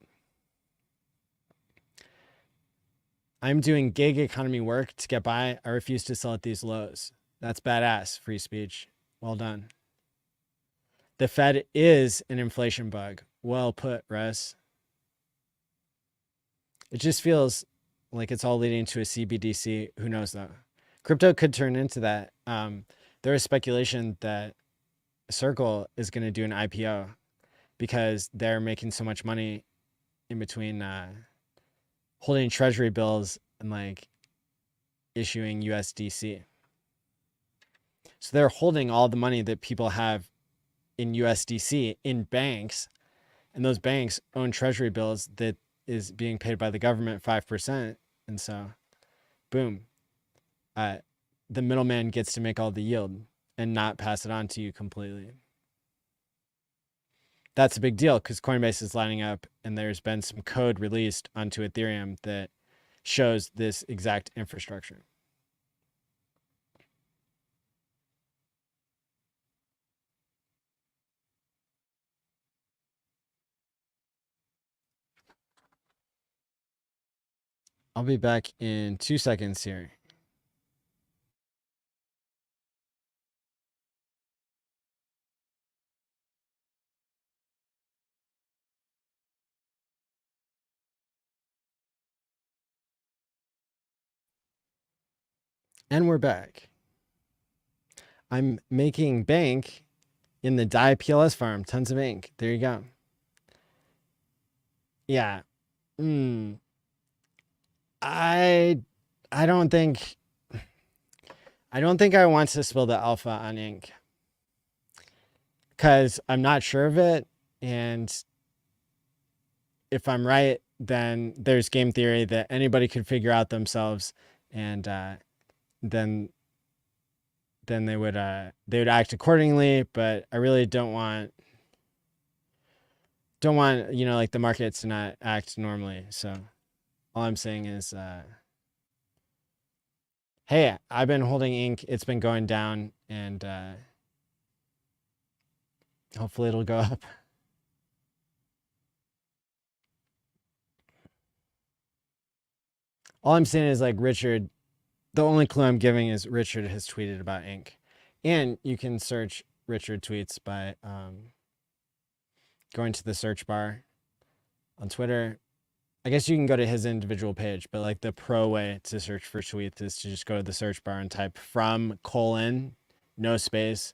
Speaker 1: I'm doing gig economy work to get by. I refuse to sell at these lows. That's badass, free speech. Well done. The Fed is an inflation bug. Well put, Russ. It just feels like it's all leading to a CBDC. Who knows though? Crypto could turn into that. There is speculation that Circle is going to do an IPO because they're making so much money in between holding treasury bills and like issuing USDC. So they're holding all the money that people have in USDC in banks, and those banks own treasury bills that is being paid by the government 5%. And so boom, the middleman gets to make all the yield and not pass it on to you completely. That's a big deal because Coinbase is lining up, and there's been some code released onto Ethereum that shows this exact infrastructure. I'll be back in 2 seconds here. And we're back. I'm making bank in the DAI PLS farm. Tons of ink. There you go. Yeah. I don't think I want to spill the alpha on ink because I'm not sure of it. And if I'm right, then there's game theory that anybody could figure out themselves, and then they would act accordingly. But I really don't want like the markets to not act normally. So all I'm saying is hey, I've been holding ink, it's been going down, and hopefully it'll go up. All I'm saying is, like, Richard, the only clue I'm giving is Richard has tweeted about ink. And you can search Richard tweets by going to the search bar on Twitter. I guess you can go to his individual page, but like the pro way to search for tweets is to just go to the search bar and type from : no space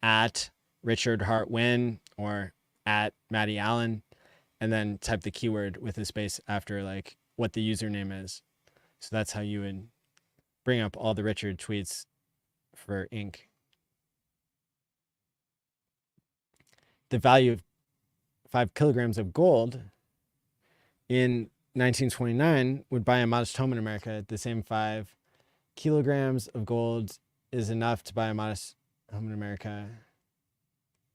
Speaker 1: at Richard Hartwin or at Maddie Allen, and then type the keyword with a space after like what the username is. So that's how you would bring up all the Richard tweets for ink. The value of 5 kilograms of gold in 1929 would buy a modest home in America. The same 5 kilograms of gold is enough to buy a modest home in America.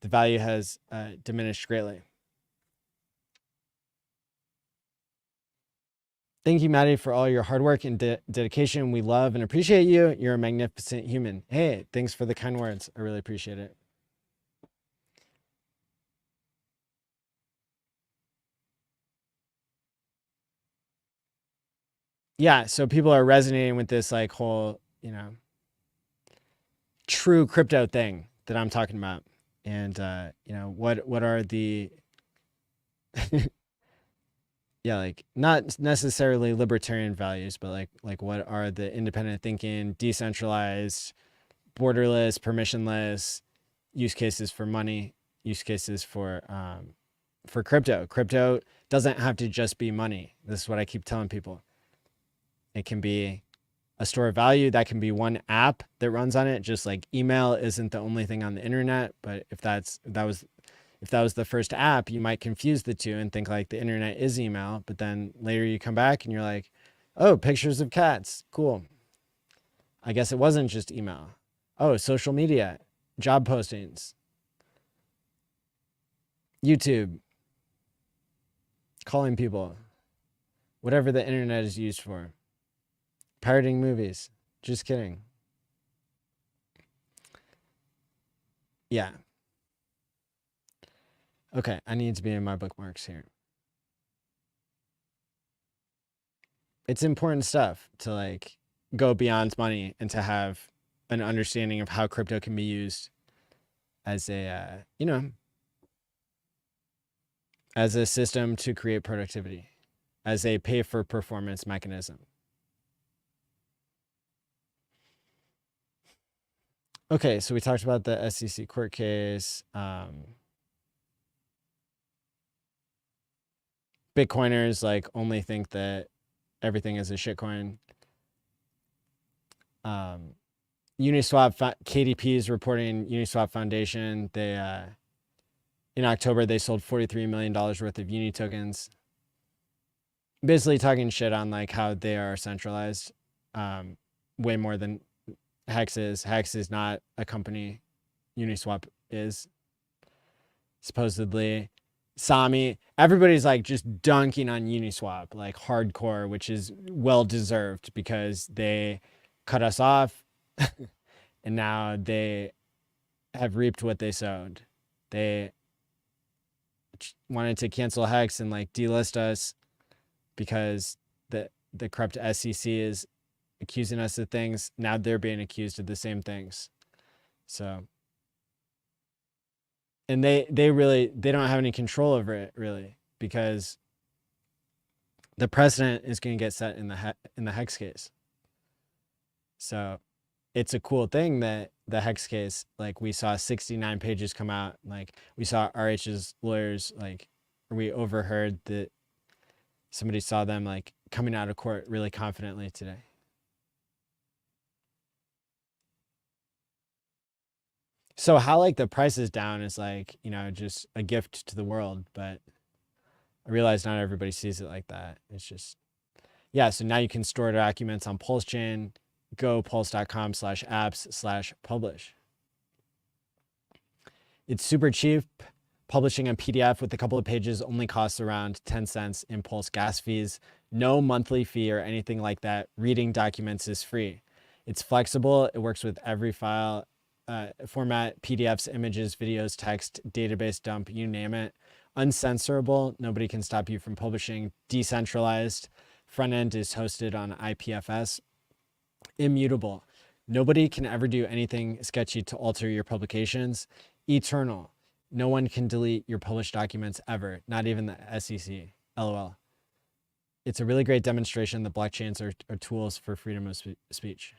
Speaker 1: The value has diminished greatly. Thank you, Maddie, for all your hard work and dedication. We love and appreciate you. You're a magnificent human. Hey, thanks for the kind words. I really appreciate it. Yeah, so people are resonating with this like whole, true crypto thing that I'm talking about. And what are the yeah, like not necessarily libertarian values, but like what are the independent thinking, decentralized, borderless, permissionless use cases for money, use cases for crypto. Crypto doesn't have to just be money. This is what I keep telling people. It can be a store of value. That can be one app that runs on it. Just like email isn't the only thing on the internet, but if that was the first app, you might confuse the two and think like the internet is email, but then later you come back and you're like, oh, pictures of cats. Cool. I guess it wasn't just email. Oh, social media, job postings, YouTube, calling people, whatever the internet is used for. Pirating movies. Just kidding. Yeah. Okay, I need to be in my bookmarks here. It's important stuff to like go beyond money and to have an understanding of how crypto can be used as a, as a system to create productivity, as a pay for performance mechanism. Okay, so we talked about the SEC court case. Bitcoiners like only think that everything is a shitcoin. Uniswap, KDP is reporting Uniswap Foundation. They in October they sold $43 million worth of Uni tokens. Basically talking shit on like how they are centralized, way more than Hex is. Hex is not a company. Uniswap is. Supposedly. Sami, everybody's like just dunking on Uniswap, like hardcore, which is well deserved because they cut us off and now they have reaped what they sowed. They wanted to cancel Hex and like delist us because the corrupt SEC is accusing us of things. Now they're being accused of the same things. So, and they don't have any control over it really, because the precedent is going to get set in the Hex case. So it's a cool thing that the Hex case, like we saw 69 pages come out, like we saw RH's lawyers, like we overheard that somebody saw them like coming out of court really confidently today. So how like the price is down is like, you know, just a gift to the world, but I realize not everybody sees it like that. It's just, yeah. So now you can store documents on Pulse Chain, go pulse.com/apps/publish. It's super cheap. Publishing a PDF with a couple of pages only costs around 10 cents in Pulse gas fees. No monthly fee or anything like that. Reading documents is free. It's flexible. It works with every file format, PDFs, images, videos, text, database dump, you name it. Uncensorable. Nobody can stop you from publishing. Decentralized. Front end is hosted on IPFS. Immutable. Nobody can ever do anything sketchy to alter your publications. Eternal. No one can delete your published documents ever, not even the SEC. LOL. It's a really great demonstration that blockchains are tools for freedom of speech.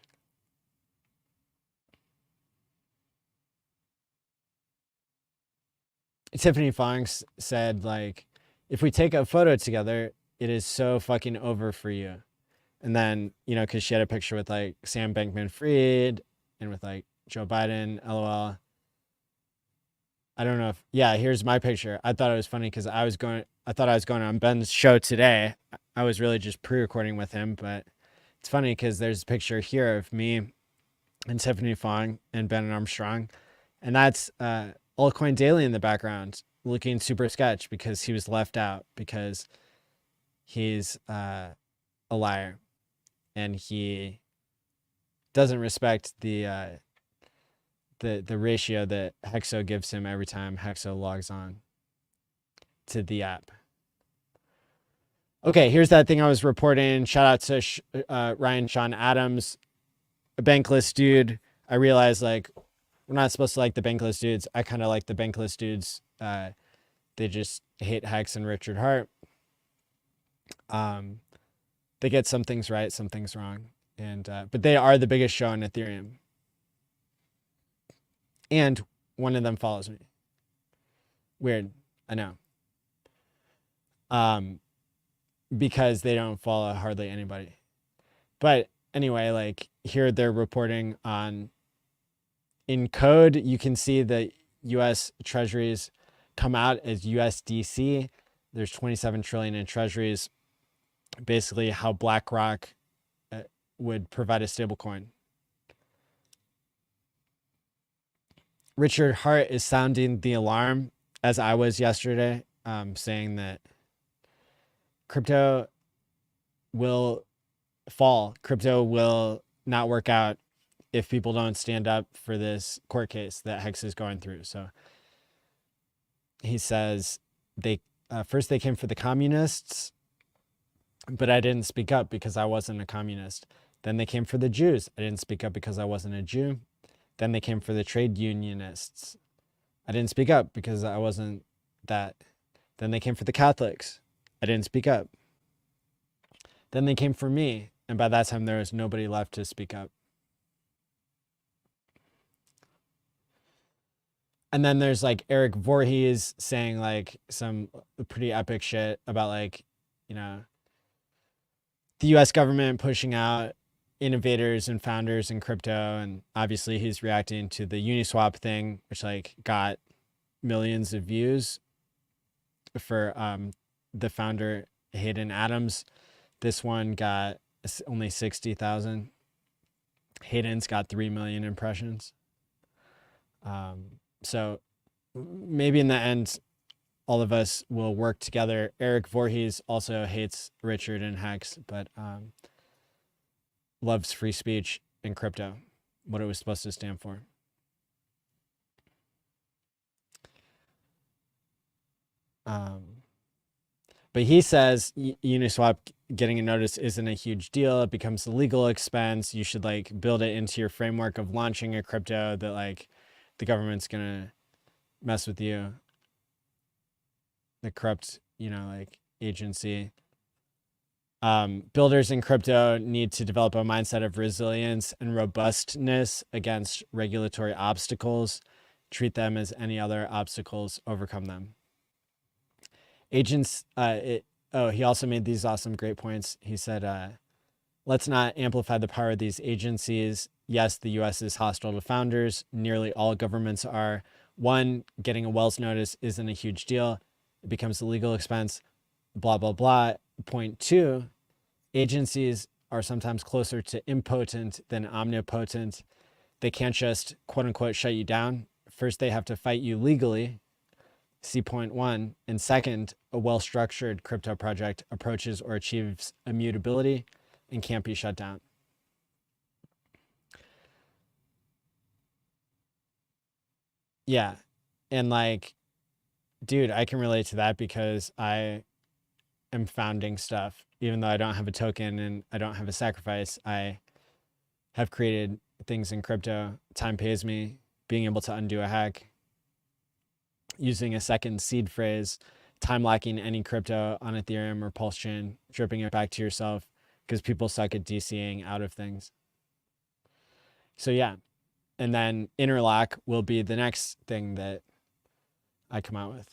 Speaker 1: Tiffany Fonks said, like, if we take a photo together, it is so fucking over for you. And then, you know, because she had a picture with like Sam Bankman-Fried and with like Joe Biden, LOL. I don't know if, yeah, here's my picture. I thought it was funny because I thought I was going on Ben's show today. I was really just pre-recording with him, but it's funny because there's a picture here of me and Tiffany Fong and Ben and Armstrong. And that's Altcoin Daily in the background looking super sketch because he was left out because he's a liar and he doesn't respect the ratio that Hexo gives him every time Hexo logs on to the app. Okay, here's that thing I was reporting. Shout out to Ryan Sean Adams, a bankless dude. I realized like we're not supposed to like the bankless dudes. I kind of like the bankless dudes. They just hate Hex and Richard Hart. They get some things right, some things wrong, and but they are the biggest show on Ethereum. And one of them follows me. Weird, I know. Because they don't follow hardly anybody. But anyway, like here they're reporting on, in code, you can see the US treasuries come out as USDC. There's 27 trillion in treasuries. Basically how BlackRock would provide a stable coin. Richard Hart is sounding the alarm, as I was yesterday, saying that crypto will fall. Crypto will not work out if people don't stand up for this court case that Hex is going through. So he says first they came for the communists, but I didn't speak up because I wasn't a communist. Then they came for the Jews. I didn't speak up because I wasn't a Jew. Then they came for the trade unionists. I didn't speak up because I wasn't that. Then they came for the Catholics. I didn't speak up. Then they came for me. And by that time, there was nobody left to speak up. And then there's like Eric Voorhees saying like some pretty epic shit about like, you know, the US government pushing out innovators and founders in crypto. And obviously he's reacting to the Uniswap thing, which like got millions of views for the founder Hayden Adams. This one got only 60,000. Hayden's got 3 million impressions. So maybe in the end, all of us will work together. Eric Voorhees also hates Richard and Hex, but loves free speech in crypto, what it was supposed to stand for. But he says Uniswap getting a notice isn't a huge deal. It becomes a legal expense. You should like build it into your framework of launching a crypto that like the government's gonna mess with you. The corrupt, you know, like agency. Builders in crypto need to develop a mindset of resilience and robustness against regulatory obstacles. Treat them as any other obstacles, overcome them. Agents, he also made these awesome, great points. He said, let's not amplify the power of these agencies. Yes, the US is hostile to founders. Nearly all governments are. One, getting a Wells notice isn't a huge deal. It becomes a legal expense, blah, blah, blah. Point two, agencies are sometimes closer to impotent than omnipotent. They can't just, quote unquote, shut you down. First, they have to fight you legally. See point one. And second, a well-structured crypto project approaches or achieves immutability and can't be shut down. Yeah. And like, dude, I can relate to that because I am founding stuff. Even though I don't have a token and I don't have a sacrifice, I have created things in crypto. Time pays me. Being able to undo a hack, using a second seed phrase, time locking any crypto on Ethereum or Pulse chain, dripping it back to yourself because people suck at DCing out of things. So yeah. And then interlock will be the next thing that I come out with.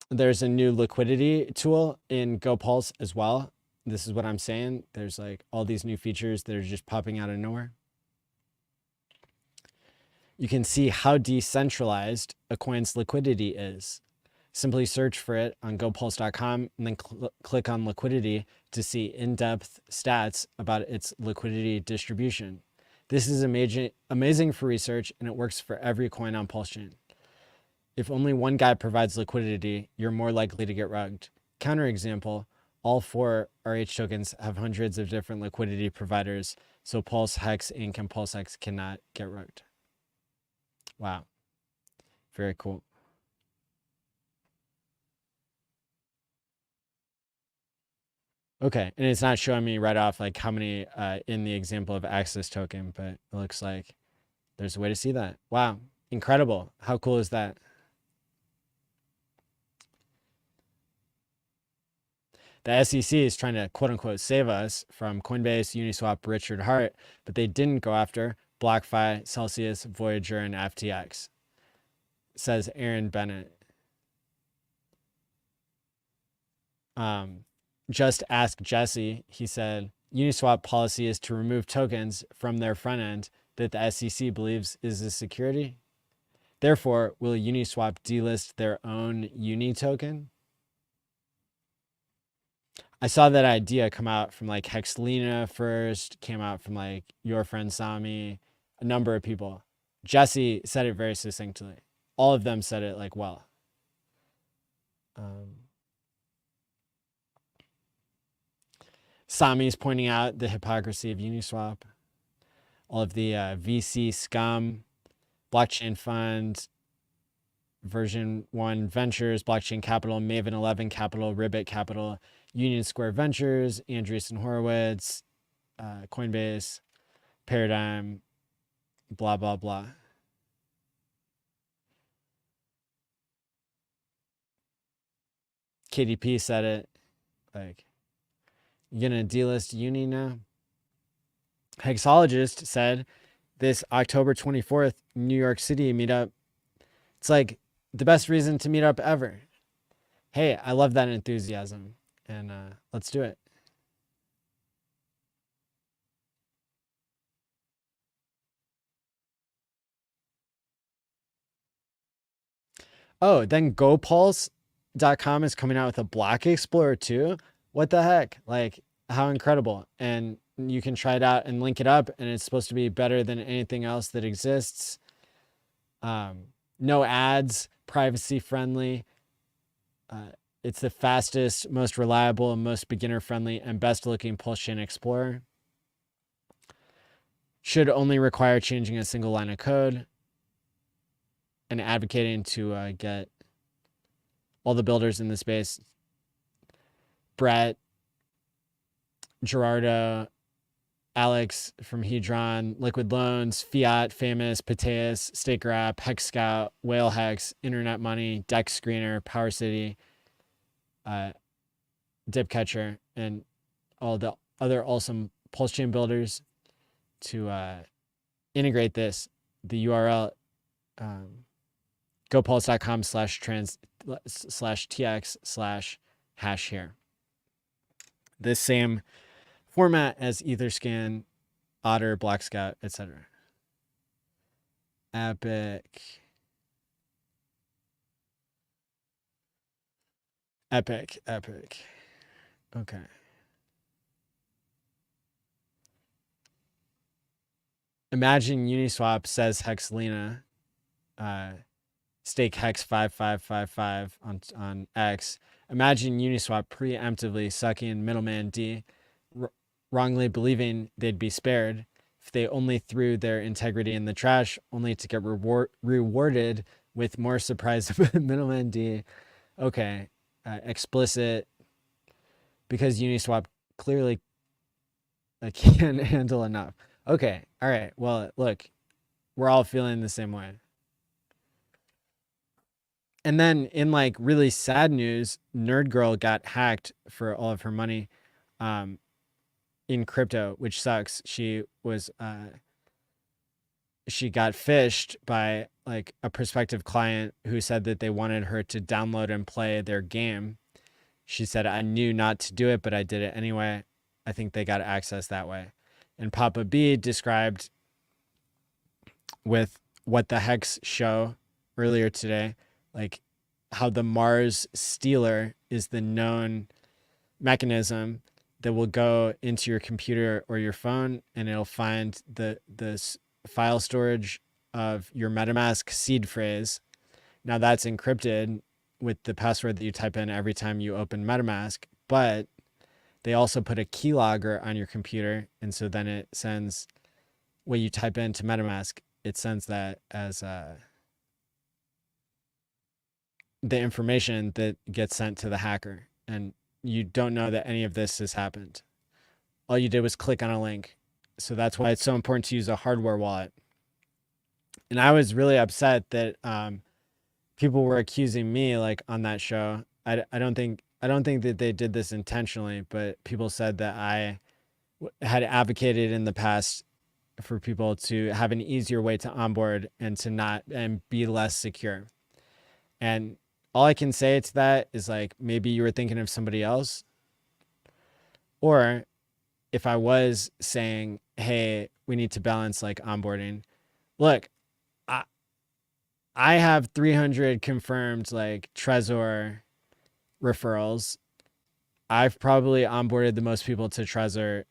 Speaker 1: There's a new liquidity tool in GoPulse as well. This is what I'm saying. There's like all these new features that are just popping out of nowhere. You can see how decentralized a coin's liquidity is. Simply search for it on gopulse.com and then click on liquidity to see in-depth stats about its liquidity distribution. This is amazing for research, and it works for every coin on Pulse chain. If only one guy provides liquidity, you're more likely to get rugged. Counterexample, all 4 RH tokens have hundreds of different liquidity providers, so Pulse, Hex, Inc., and PulseX cannot get rugged. Wow. Very cool. Okay, and it's not showing me right off like how many in the example of access token, but it looks like there's a way to see that. Wow, incredible. How cool is that? The SEC is trying to quote unquote save us from Coinbase, Uniswap, Richard Hart, but they didn't go after BlockFi, Celsius, Voyager, and FTX, says Aaron Bennett. Just ask Jesse. He said, Uniswap policy is to remove tokens from their front end that the SEC believes is a security. Therefore, will Uniswap delist their own Uni token? I saw that idea come out from like HexLina first, came out from like your friend Sami, a number of people. Jesse said it very succinctly. All of them said it like well. Sami's pointing out the hypocrisy of Uniswap, all of the VC scum, blockchain fund, version 1 ventures, blockchain capital, Maven 11 capital, Ribbit capital, Union Square Ventures, Andreessen Horowitz, Coinbase, Paradigm, blah, blah, blah. KDP said it, like, you're going to delist Uni now? Hexologist said this October 24th, New York City meetup. It's like the best reason to meet up ever. Hey, I love that enthusiasm, and let's do it. Oh, then GoPulse.com is coming out with a block explorer too. What the heck? Like, how incredible. And you can try it out and link it up, and it's supposed to be better than anything else that exists. No ads, privacy friendly. It's the fastest, most reliable, most beginner friendly, and best looking Pulse Chain Explorer. Should only require changing a single line of code and advocating to get all the builders in the space, Brett, Gerardo, Alex from Hedron, Liquid Loans, Fiat, Famous, Pateus, Staker App, Hex Scout, Whale Hex, Internet Money, Dex Screener, Power City, Dip Catcher, and all the other awesome pulse chain builders to integrate this. The URL, gopulse.com/tx/hash here. This same format as Etherscan, Otter, Block Scout, etc. Epic. Okay. Imagine Uniswap says Hexlina, stake Hex 5555 on X. Imagine Uniswap preemptively sucking Middleman D, wrongly believing they'd be spared if they only threw their integrity in the trash, only to get rewarded with more surprise Middleman D. Okay, explicit, because Uniswap clearly can't handle enough. Okay, all right. Well, look, we're all feeling the same way. And then in like really sad news, Nerd Girl got hacked for all of her money in crypto, which sucks. She was she got phished by like a prospective client who said that they wanted her to download and play their game. She said, I knew not to do it, but I did it anyway. I think they got access that way. And Papa B described with What the Hex show earlier today, like how the Mars stealer is the known mechanism that will go into your computer or your phone, and it'll find the file storage of your MetaMask seed phrase. Now that's encrypted with the password that you type in every time you open MetaMask, but they also put a keylogger on your computer, and so then it sends what you type into MetaMask. It sends that as the information that gets sent to the hacker, and you don't know that any of this has happened. All you did was click on a link. So that's why it's so important to use a hardware wallet. And I was really upset that people were accusing me, like on that show. I don't think that they did this intentionally, but people said that I had advocated in the past for people to have an easier way to onboard and be less secure. And all I can say to that is like, maybe you were thinking of somebody else. Or if I was saying, hey, we need to balance like onboarding. Look, I have 300 confirmed like Trezor referrals. I've probably onboarded the most people to Trezor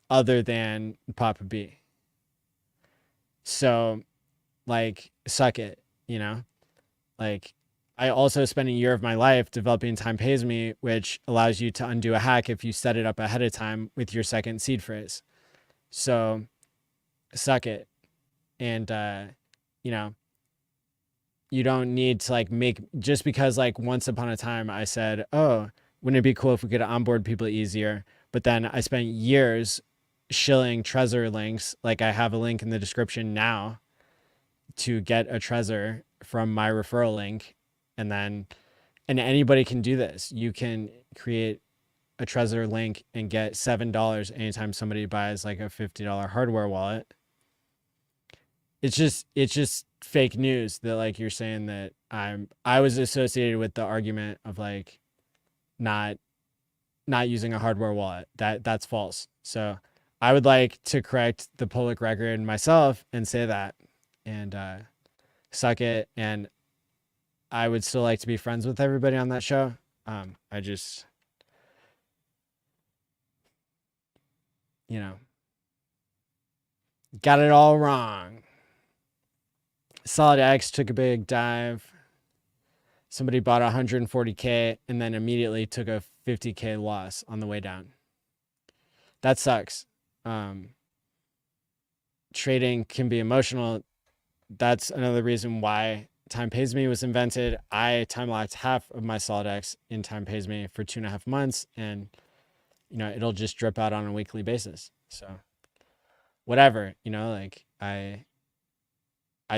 Speaker 1: other than Papa B. So like, suck it, you know? Like, I also spent a year of my life developing Time Pays Me, which allows you to undo a hack if you set it up ahead of time with your second seed phrase. So suck it. And, you know, you don't need to like just because like once upon a time I said, oh, wouldn't it be cool if we could onboard people easier? But then I spent years shilling Trezor links. Like I have a link in the description now to get a Trezor from my referral link. And anybody can do this. You can create a Trezor link and get $7 anytime somebody buys like a $50 hardware wallet. It's just fake news that like you're saying that I was associated with the argument of like not using a hardware wallet. That's false. So I would like to correct the public record myself and say that, and suck it. And I would still like to be friends with everybody on that show. I just, you know, got it all wrong. Solid X took a big dive. Somebody bought 140K and then immediately took a 50K loss on the way down. That sucks. Trading can be emotional. That's another reason why Time Pays Me was invented. I time locked half of my Solid X in Time Pays Me for 2.5 months, and you know it'll just drip out on a weekly basis. So whatever, like I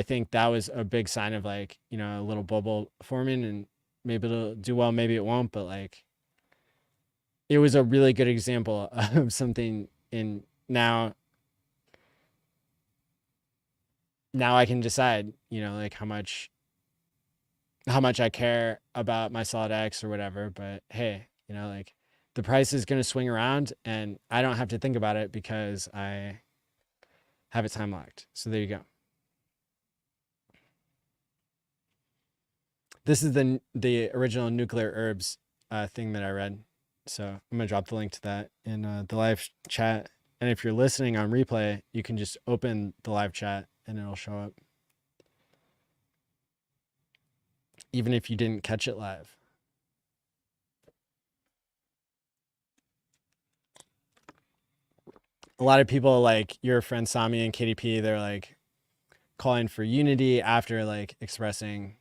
Speaker 1: think that was a big sign of like, a little bubble forming, and maybe it'll do well, maybe it won't, but like it was a really good example of something in now I can decide, like how much I care about my solid X or whatever. But hey, like the price is going to swing around and I don't have to think about it because I have it time locked. So there you go. This is the original nuclear herbs thing that I read. So I'm going to drop the link to that in the live chat. And if you're listening on replay, you can just open the live chat and it'll show up. Even if you didn't catch it live. A lot of people, like your friend Sami and KDP, they're like calling for unity after like expressing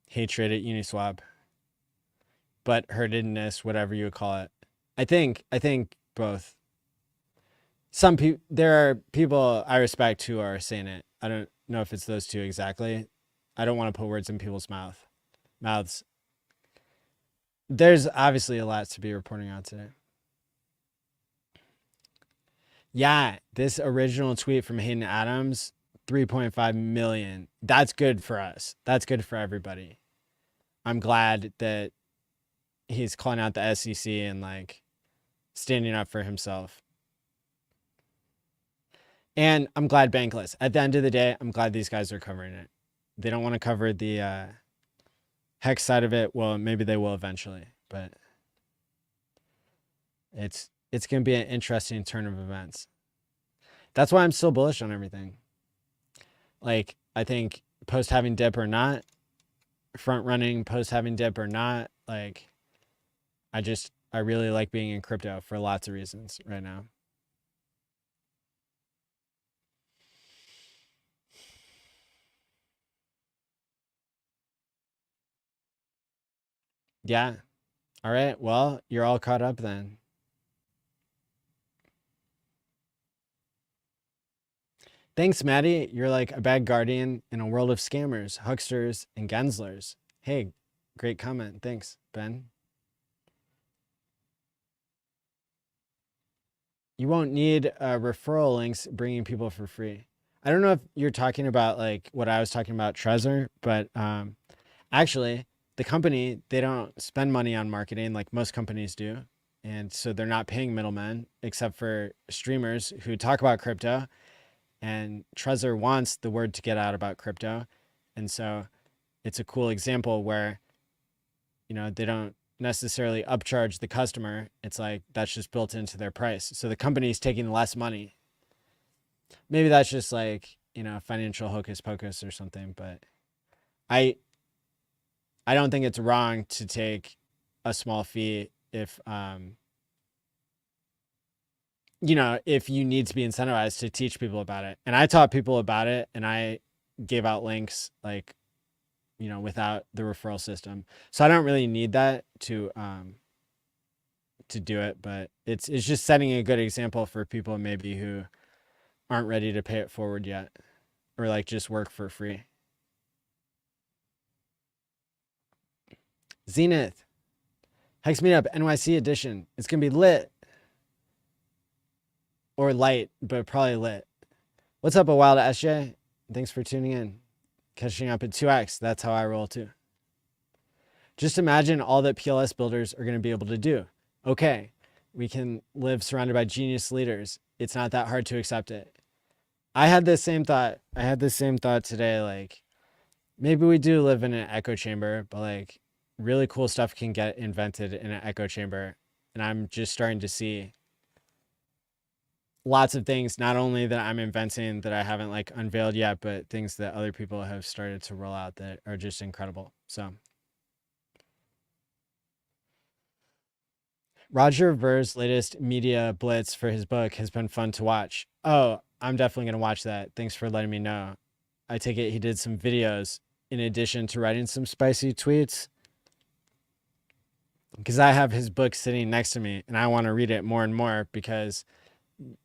Speaker 1: hatred at Uniswap, but hurtedness, whatever you would call it. I think both. Some people, there are people I respect who are saying it. I don't know if it's those two exactly. I don't want to put words in people's mouths. There's obviously a lot to be reporting on today. Yeah, this original tweet from Hayden Adams, 3.5 million. That's good for us. That's good for everybody. I'm glad that he's calling out the SEC and like standing up for himself. And I'm glad Bankless. At the end of the day, I'm glad these guys are covering it. They don't want to cover the Hex side of it. Well, maybe they will eventually, but it's going to be an interesting turn of events. That's why I'm still bullish on everything. Like, I think post having dip or not, front running post having dip or not, like, I really like being in crypto for lots of reasons right now. Yeah. All right. Well, you're all caught up then. Thanks, Maddie. You're like a bad guardian in a world of scammers, hucksters, and Genslers. Hey, great comment. Thanks, Ben. You won't need referral links bringing people for free. I don't know if you're talking about like what I was talking about, Trezor, but actually, the company, they don't spend money on marketing like most companies do. And so they're not paying middlemen except for streamers who talk about crypto. And Trezor wants the word to get out about crypto. And so it's a cool example where, they don't necessarily upcharge the customer. It's like that's just built into their price. So the company's taking less money. Maybe that's just like, financial hocus pocus or something. But I don't think it's wrong to take a small fee if, if you need to be incentivized to teach people about it. And I taught people about it and I gave out links like, without the referral system. So I don't really need that to do it, but it's just setting a good example for people maybe who aren't ready to pay it forward yet or like just work for free. Zenith, Hex Meetup NYC edition. It's going to be lit. Or light, but probably lit. What's up, a wild SJ? Thanks for tuning in. Catching up at 2x. That's how I roll too. Just imagine all that PLS builders are going to be able to do. Okay, we can live surrounded by genius leaders. It's not that hard to accept it. I had this same thought. Today. Like, maybe we do live in an echo chamber, but like really cool stuff can get invented in an echo chamber. And I'm just starting to see lots of things, not only that I'm inventing that I haven't like unveiled yet, but things that other people have started to roll out that are just incredible. So Roger Ver's latest media blitz for his book has been fun to watch. Oh, I'm definitely going to watch that. Thanks for letting me know. I take it he did some videos in addition to writing some spicy tweets, because I have his book sitting next to me and I want to read it more and more because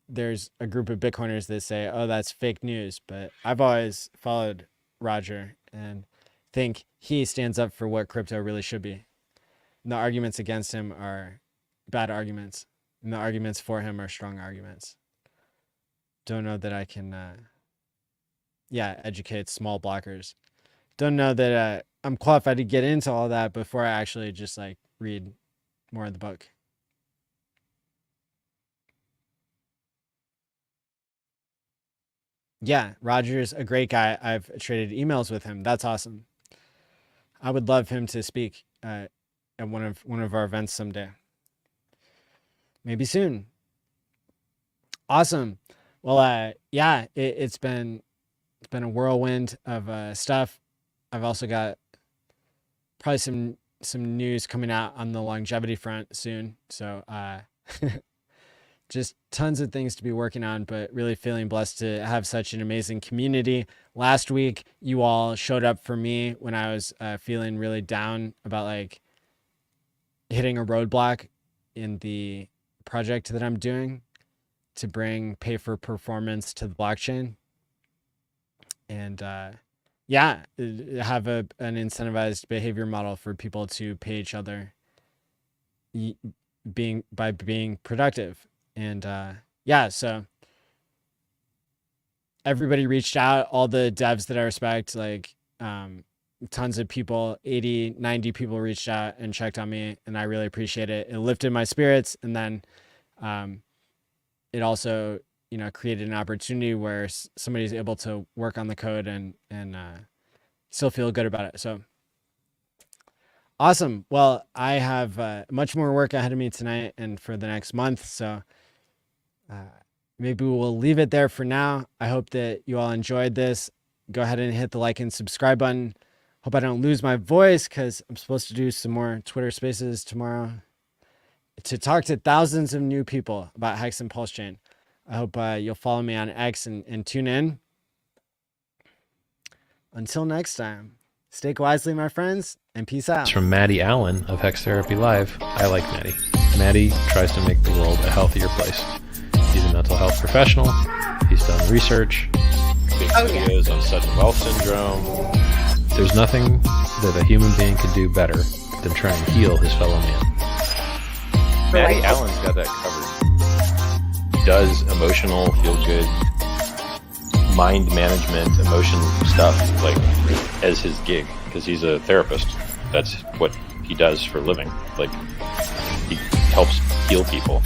Speaker 1: there's a group of Bitcoiners that say, oh, that's fake news. But I've always followed Roger and think he stands up for what crypto really should be. And the arguments against him are bad arguments, and the arguments for him are strong arguments. Don't know that I can, educate small blockers. Don't know that I'm qualified to get into all that before I actually just like read more of the book. Yeah, Roger's a great guy. I've traded emails with him. That's awesome. I would love him to speak at one of our events someday. Maybe soon. Awesome. Well, it's been a whirlwind of stuff. I've also got probably some news coming out on the longevity front soon. So just tons of things to be working on, but really feeling blessed to have such an amazing community. Last week, you all showed up for me when I was feeling really down about like hitting a roadblock in the project that I'm doing to bring pay for performance to the blockchain. And have an incentivized behavior model for people to pay each other by being productive. And so everybody reached out, all the devs that I respect, like tons of people, 80, 90 people reached out and checked on me, and I really appreciate it. It lifted my spirits, and then it also, created an opportunity where somebody's able to work on the code and still feel good about it. So awesome. Well, I have much more work ahead of me tonight and for the next month. So maybe we'll leave it there for now. I hope that you all enjoyed this. Go ahead and hit the like and subscribe button. Hope I don't lose my voice because I'm supposed to do some more Twitter Spaces tomorrow to talk to thousands of new people about Hex and Pulse Chain. I hope you'll follow me on X and tune in. Until next time, stake wisely, my friends, and peace out.
Speaker 2: It's from Maddie Allen of HexTherapyLive. I like Maddie. Maddie tries to make the world a healthier place. He's a mental health professional. He's done research.
Speaker 3: Big videos on sudden wealth syndrome.
Speaker 2: There's nothing that a human being could do better than try and heal his fellow man.
Speaker 3: Maddie Allen's got that covered. Does emotional, feel good, mind management, emotion stuff like as his gig because he's a therapist. That's what he does for a living. Like he helps heal people.